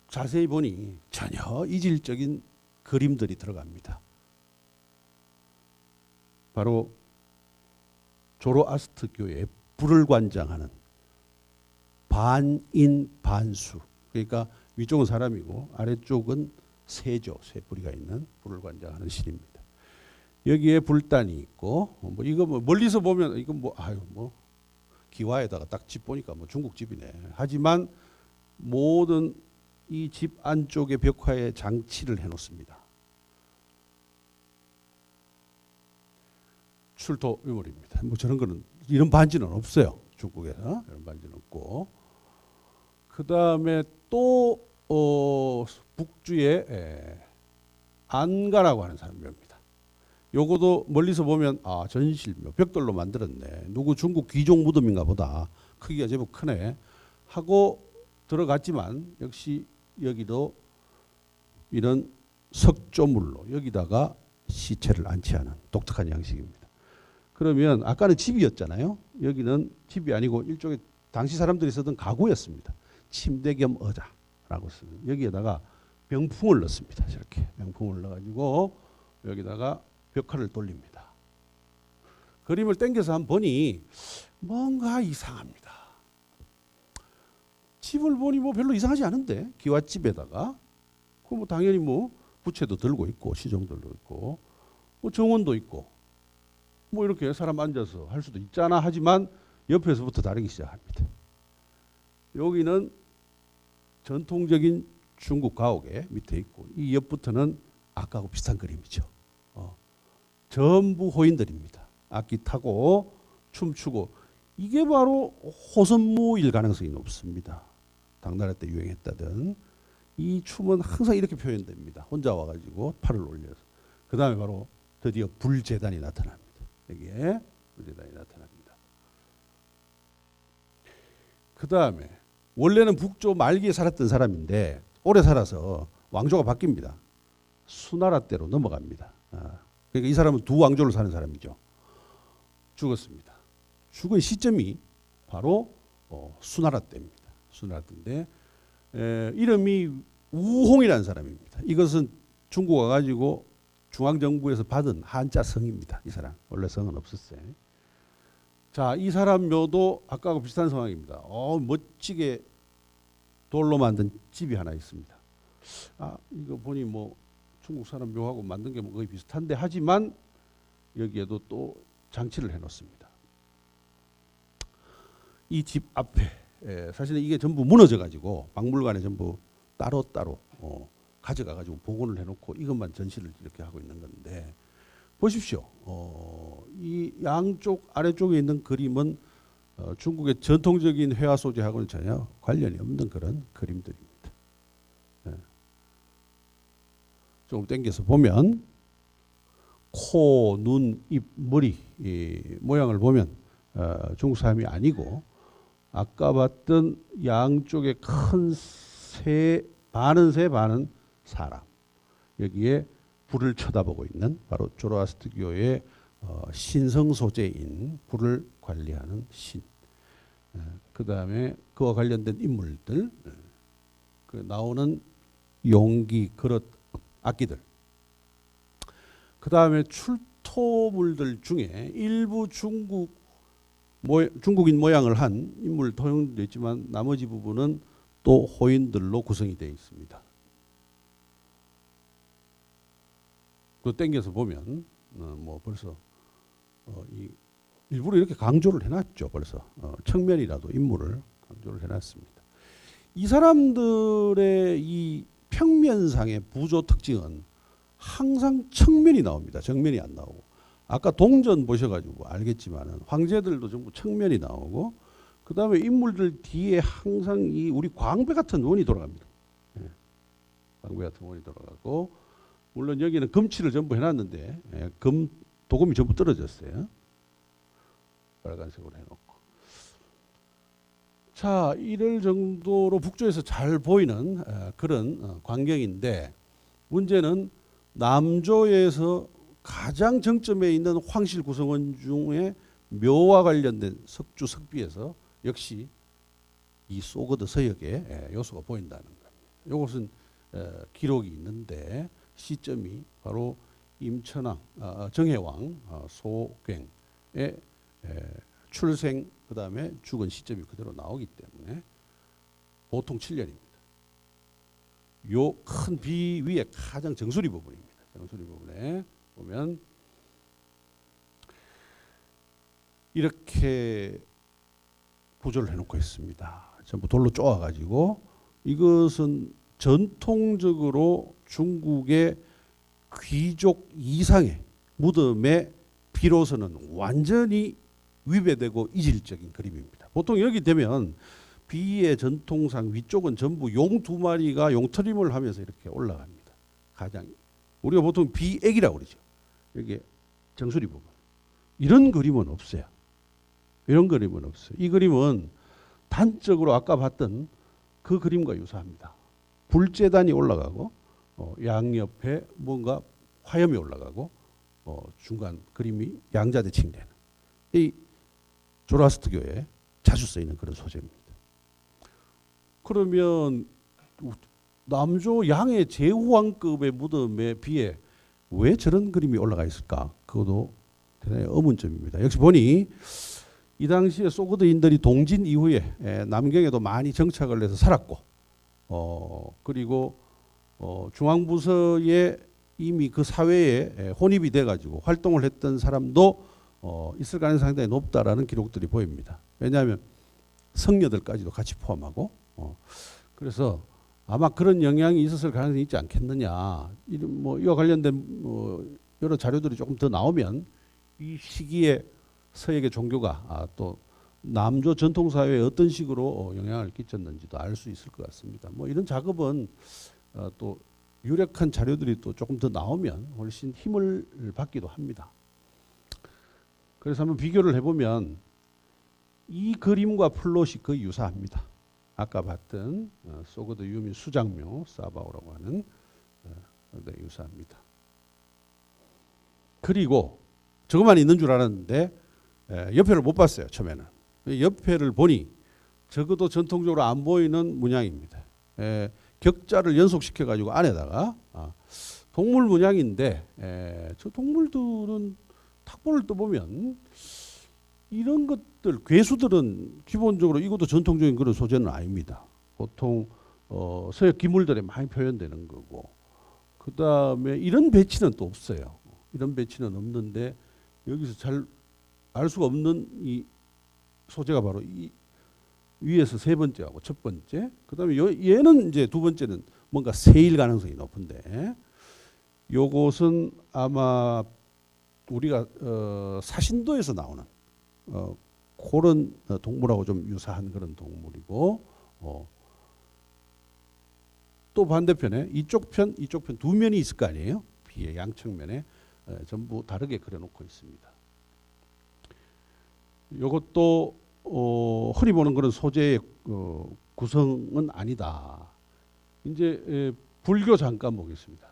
자세히 보니 전혀 이질적인 그림들이 들어갑니다. 바로 조로아스트교의 불을 관장하는 반인 반수. 그러니까 위쪽은 사람이고 아래쪽은 새죠. 새 뿌리가 있는 불을 관장하는 신입니다. 여기에 불단이 있고 뭐 이거 뭐 멀리서 보면 이건 뭐 아유 뭐 기와에다가 딱 집 보니까 뭐 중국 집이네. 하지만 모든 이 집 안쪽에 벽화에 장치를 해놓습니다. 출토 유물입니다. 뭐 저런 거는 이런 반지는 없어요. 중국에서 이런 반지는 없고. 그 다음에 또 북주에 안가라고 하는 사람입니다. 요거도 멀리서 보면 아 전실묘 벽돌로 만들었네. 누구 중국 귀족 무덤인가 보다. 크기가 제법 크네 하고 들어갔지만 역시 여기도 이런 석조물로 여기다가 시체를 안치하는 독특한 양식입니다. 그러면 아까는 집이었잖아요. 여기는 집이 아니고 일종의 당시 사람들이 쓰던 가구였습니다. 침대 겸 의자라고 쓰는 여기에다가 병풍을 넣습니다. 이렇게 병풍을 넣어가지고 여기다가 벽화를 돌립니다. 그림을 당겨서 한번 보니 뭔가 이상합니다. 집을 보니 뭐 별로 이상하지 않은데 기와집에다가 그 뭐 당연히 뭐 부채도 들고 있고 시종들도 있고 뭐 정원도 있고 뭐 이렇게 사람 앉아서 할 수도 있잖아 하지만 옆에서부터 다르기 시작합니다. 여기는 전통적인 중국 가옥에 밑에 있고 이 옆부터는 아까하고 비슷한 그림이죠. 전부 호인들입니다. 악기 타고 춤추고 이게 바로 호선무일 가능성이 높습니다. 당나라 때 유행했다던 이 춤은 항상 이렇게 표현됩니다. 혼자 와가지고 팔을 올려서 그 다음에 바로 드디어 불제단이 나타납니다. 여기에 불제단이 나타납니다. 그 다음에 원래는 북조 말기에 살았던 사람인데 오래 살아서 왕조가 바뀝니다. 수나라 때로 넘어갑니다. 그러니까 이 사람은 두 왕조를 사는 사람이죠. 죽었습니다. 죽은 시점이 바로 수나라 때입니다. 수나라 때인데 이름이 우홍이라는 사람입니다. 이것은 중국 와가지고 중앙정부에서 받은 한자 성입니다. 이 사람 원래 성은 없었어요. 자, 이 사람 묘도 아까하고 비슷한 상황입니다. 멋지게 돌로 만든 집이 하나 있습니다. 아, 이거 보니 뭐 중국 사람 묘하고 만든 게 뭐 거의 비슷한데 하지만 여기에도 또 장치를 해놓습니다. 이 집 앞에 사실은 이게 전부 무너져가지고 박물관에 전부 따로따로 가져가가지고 복원을 해놓고 이것만 전시를 이렇게 하고 있는 건데 보십시오. 이 양쪽 아래쪽에 있는 그림은 중국의 전통적인 회화 소재하고는 전혀 관련이 없는 그런 그림들입니다. 조금 당겨서 보면 코, 눈, 입, 머리 모양을 보면 중국 사람이 아니고 아까 봤던 양쪽에 큰 새, 반은 새, 반은 사람. 여기에 불을 쳐다보고 있는 바로 조로아스트교의 신성 소재인 불을 관리하는 신. 그 다음에 그와 관련된 인물들, 그 나오는 용기, 그릇, 악기들. 그 다음에 출토물들 중에 일부 중국인 모양을 한 인물 도형도 있지만 나머지 부분은 또 호인들로 구성이 되어 있습니다. 또 땡겨서 보면 뭐 벌써 일부러 이렇게 강조를 해놨죠. 벌써 측면이라도 인물을 강조를 해놨습니다. 이 사람들의 이 평면상의 부조 특징은 항상 측면이 나옵니다. 정면이 안 나오고 아까 동전 보셔가지고 알겠지만은 황제들도 전부 측면이 나오고 그 다음에 인물들 뒤에 항상 이 우리 광배 같은 원이 돌아갑니다. 예. 광배 같은 원이 돌아가고 물론 여기는 금칠을 전부 해놨는데 예. 도금이 전부 떨어졌어요. 빨간색으로 해놓고. 자, 이럴 정도로 북쪽에서 잘 보이는 그런 광경인데 문제는 남조에서 가장 정점에 있는 황실 구성원 중에 묘와 관련된 석주 석비에서 역시 이 소거드 서역의 요소가 보인다는 겁니다. 이것은 기록이 있는데 시점이 바로 임천왕 정해왕 소갱의 출생 그 다음에 죽은 시점이 그대로 나오기 때문에 보통 7년입니다. 요 큰 비 위에 가장 정수리 부분입니다. 정수리 부분에 보면 이렇게 구조를 해놓고 있습니다. 전부 돌로 쪼아가지고 이것은 전통적으로 중국의 귀족 이상의 무덤의 비로서는 완전히 위배되고 이질적인 그림입니다. 보통 여기 되면 비의 전통상 위쪽은 전부 용 두 마리가 용터림을 하면서 이렇게 올라갑니다. 가장 우리가 보통 비액이라고 그러죠. 여기 정수리 부분. 이런 그림은 없어요. 이런 그림은 없어요. 이 그림은 단적으로 아까 봤던 그 그림과 유사합니다. 불재단이 올라가고 양옆에 뭔가 화염이 올라가고 중간 그림이 양자대칭되는 이 조라스트교에 자주 쓰이는 그런 소재입니다. 그러면 남조 양의 제후왕급의 무덤에 비해 왜 저런 그림이 올라가 있을까? 그것도 대단히 의문점입니다. 역시 보니 이 당시에 소거드인들이 동진 이후에 남경에도 많이 정착을 해서 살았고 그리고 중앙부서에 이미 그 사회에 혼입이 돼가지고 활동을 했던 사람도 있을 가능성이 상당히 높다라는 기록들이 보입니다. 왜냐하면 성녀들까지도 같이 포함하고 그래서 아마 그런 영향이 있었을 가능성이 있지 않겠느냐. 이와 관련된 여러 자료들이 조금 더 나오면 이 시기에 서역의 종교가 또 남조 전통사회에 어떤 식으로 영향을 끼쳤는지도 알 수 있을 것 같습니다. 이런 작업은 또 유력한 자료들이 또 조금 더 나오면 훨씬 힘을 받기도 합니다. 그래서 한번 비교를 해보면 이 그림과 플롯이 거의 유사합니다. 아까 봤던 소거드 유민 수장묘 사바오라고 하는 유사합니다. 그리고 저것만 있는 줄 알았는데 옆에를 못 봤어요. 처음에는. 옆에를 보니 적어도 전통적으로 안 보이는 문양입니다. 격자를 연속시켜 가지고 안에다가 동물 문양인데 저 동물들은 탁본을 떠보면 이런 것들 괴수들은 기본적으로 이것도 전통적인 그런 소재는 아닙니다. 보통 서역 기물들에 많이 표현되는 거고 그 다음에 이런 배치는 또 없어요. 이런 배치는 없는데 여기서 잘 알 수가 없는 이 소재가 바로 이 위에서 세 번째하고 첫 번째, 그 다음에 얘는 이제 두 번째는 뭔가 세일 가능성이 높은데 요것은 아마 우리가 사신도에서 나오는 그런 동물하고 좀 유사한 그런 동물이고 또 반대편에 이쪽 편 두 면이 있을 거 아니에요. 비의 양측면에 전부 다르게 그려놓고 있습니다. 이것도 흔히 보는 그런 소재의 구성은 아니다. 이제 불교 잠깐 보겠습니다.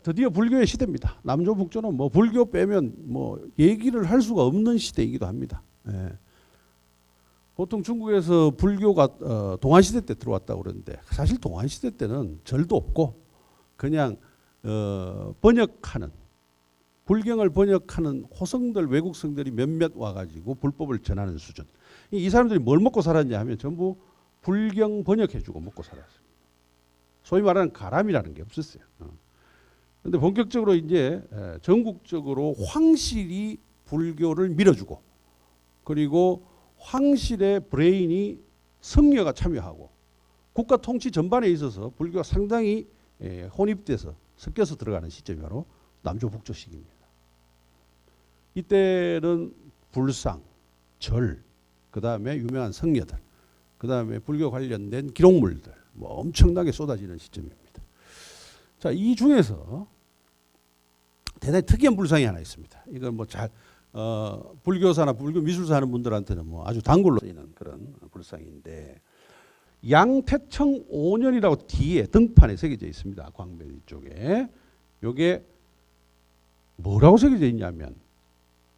드디어 불교의 시대입니다. 남조 북조는 불교 빼면 얘기를 할 수가 없는 시대이기도 합니다. 보통 중국에서 불교가 동안시대 때 들어왔다고 그러는데 사실 동안시대 때는 절도 없고 그냥 번역하는 불경을 번역하는 호성들 외국 성들이 몇몇 와가지고 불법을 전하는 수준. 이 사람들이 뭘 먹고 살았냐 하면 전부 불경 번역해주고 먹고 살았습니다. 소위 말하는 가람이라는 게 없었어요. 그런데 본격적으로 이제 전국적으로 황실이 불교를 밀어주고 그리고 황실의 브레인이 성녀가 참여하고 국가 통치 전반에 있어서 불교가 상당히 혼입돼서 섞여서 들어가는 시점이 바로 남조 북조식입니다. 이때는 불상, 절, 그 다음에 유명한 성녀들, 그 다음에 불교 관련된 기록물들 뭐 엄청나게 쏟아지는 시점입니다. 자, 이 중에서 대단히 특이한 불상이 하나 있습니다. 이건 뭐 잘 불교사나 불교 미술사 하는 분들한테는 뭐 아주 단골로 쓰이는 그런 불상인데, 양태청 5년이라고 뒤에 등판에 새겨져 있습니다. 광변 쪽에. 요게 뭐라고 새겨져 있냐면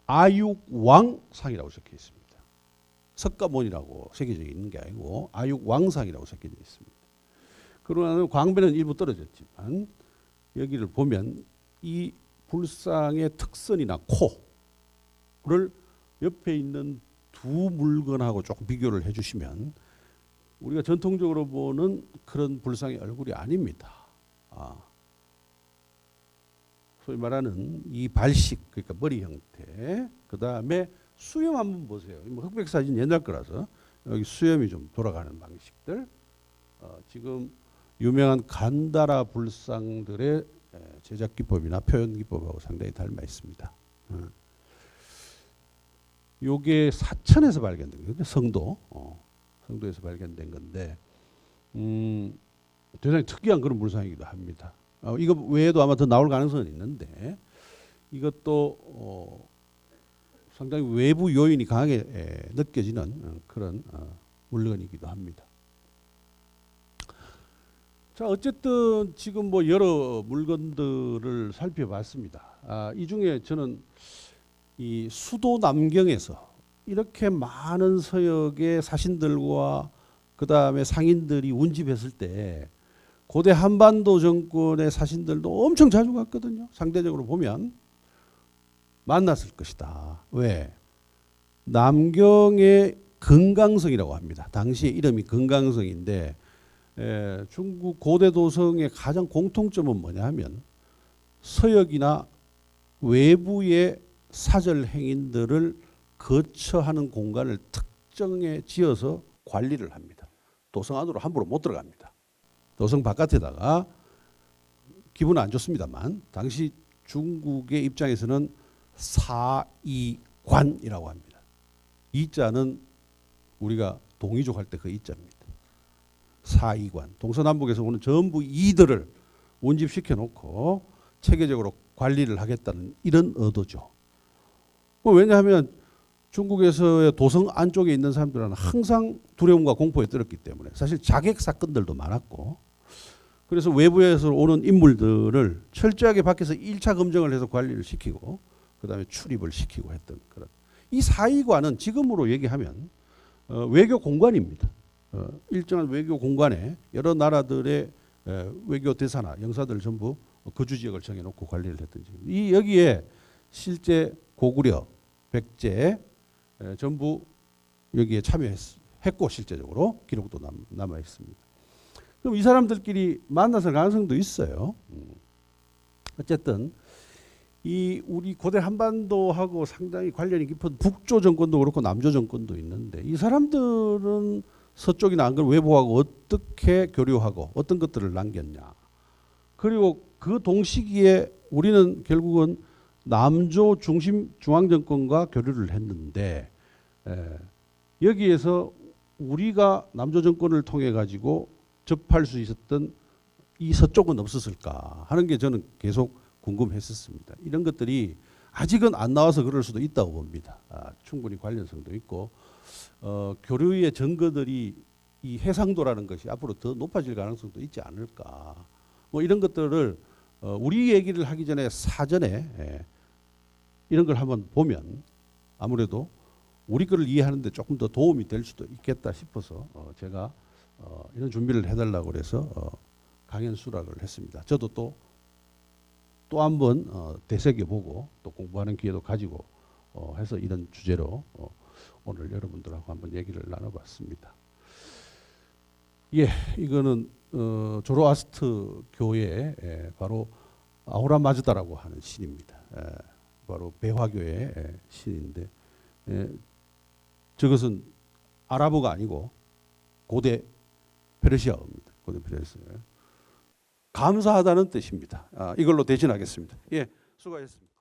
아육왕상이라고 적혀 있습니다. 석가모니라고 새겨져 있는 게 아니고 아육왕상이라고 새겨져 있습니다. 그러나 광변은 일부 떨어졌지만 여기를 보면 이 불상의 특선이나 코를 옆에 있는 두 물건하고 조금 비교를 해주시면 우리가 전통적으로 보는 그런 불상의 얼굴이 아닙니다. 소위 말하는 이 발식, 그러니까 머리 형태, 그 다음에 수염 한번 보세요. 뭐 흑백 사진 옛날 거라서 여기 수염이 좀 돌아가는 방식들. 지금 유명한 간다라 불상들의 제작 기법이나 표현 기법하고 상당히 닮아 있습니다. 요게 사천에서 발견된 거예요. 성도에서 발견된 건데 대단히 특이한 그런 불상이기도 합니다. 이거 외에도 아마 더 나올 가능성은 있는데 이것도 상당히 외부 요인이 강하게 느껴지는 그런 물건이기도 합니다. 자, 어쨌든 지금 뭐 여러 물건들을 살펴봤습니다. 이 중에 저는 이 수도 남경에서 이렇게 많은 서역의 사신들과 그 다음에 상인들이 운집했을 때 고대 한반도 정권의 사신들도 엄청 자주 갔거든요. 상대적으로 보면 만났을 것이다. 왜? 남경의 금강성이라고 합니다. 당시에 이름이 금강성인데 중국 고대 도성의 가장 공통점은 뭐냐 하면 서역이나 외부의 사절 행인들을 거처하는 공간을 특정에 지어서 관리를 합니다. 도성 안으로 함부로 못 들어갑니다. 도성 바깥에다가 기분은 안 좋습니다만 당시 중국의 입장에서는 사이관이라고 합니다. 이자는 우리가 동이족 할 때 그 이자입니다. 사이관. 동서남북에서 오는 전부 이들을 운집시켜 놓고 체계적으로 관리를 하겠다는 이런 의도죠. 왜냐하면 중국에서의 도성 안쪽에 있는 사람들은 항상 두려움과 공포에 떨었기 때문에 사실 자객 사건들도 많았고, 그래서 외부에서 오는 인물들을 철저하게 밖에서 1차 검증을 해서 관리를 시키고 그 다음에 출입을 시키고 했던 그런. 이 사이관은 지금으로 얘기하면 외교 공관입니다. 일정한 외교 공간에 여러 나라들의 외교 대사나 영사들 전부 거주 지역을 정해놓고 관리를 했던 지금. 이 여기에 실제 고구려, 백제 전부 여기에 참여했고 실제적으로 기록도 남아 있습니다. 그럼 이 사람들끼리 만났을 가능성도 있어요. 어쨌든 이 우리 고대 한반도하고 상당히 관련이 깊은 북조 정권도 그렇고 남조 정권도 있는데 이 사람들은 서쪽이나 안걸 외부하고 어떻게 교류하고 어떤 것들을 남겼냐. 그리고 그 동시기에 우리는 결국은 남조 중심 중앙정권과 교류를 했는데 여기에서 우리가 남조 정권을 통해 가지고 접할 수 있었던 이 서쪽은 없었을까 하는 게 저는 계속 궁금했었습니다. 이런 것들이 아직은 안 나와서 그럴 수도 있다고 봅니다. 충분히 관련성도 있고 교류의 증거들이 이 해상도라는 것이 앞으로 더 높아질 가능성도 있지 않을까. 뭐 이런 것들을 우리 얘기를 하기 전에 사전에 이런 걸 한번 보면 아무래도 우리 거를 이해하는 데 조금 더 도움이 될 수도 있겠다 싶어서 제가 이런 준비를 해달라고 그래서 강연 수락을 했습니다. 저도 또 한 번 되새겨보고 또 공부하는 기회도 가지고 해서 이런 주제로 오늘 여러분들하고 한번 얘기를 나눠봤습니다. 예, 이거는 조로아스트 교회 바로 아우라 마즈다라고 하는 신입니다. 바로 배화교의 신인데 저것은 아랍어가 아니고 고대 페르시아어입니다. 고대 페르시아. 감사하다는 뜻입니다. 이걸로 대신하겠습니다. 예. 수고하셨습니다.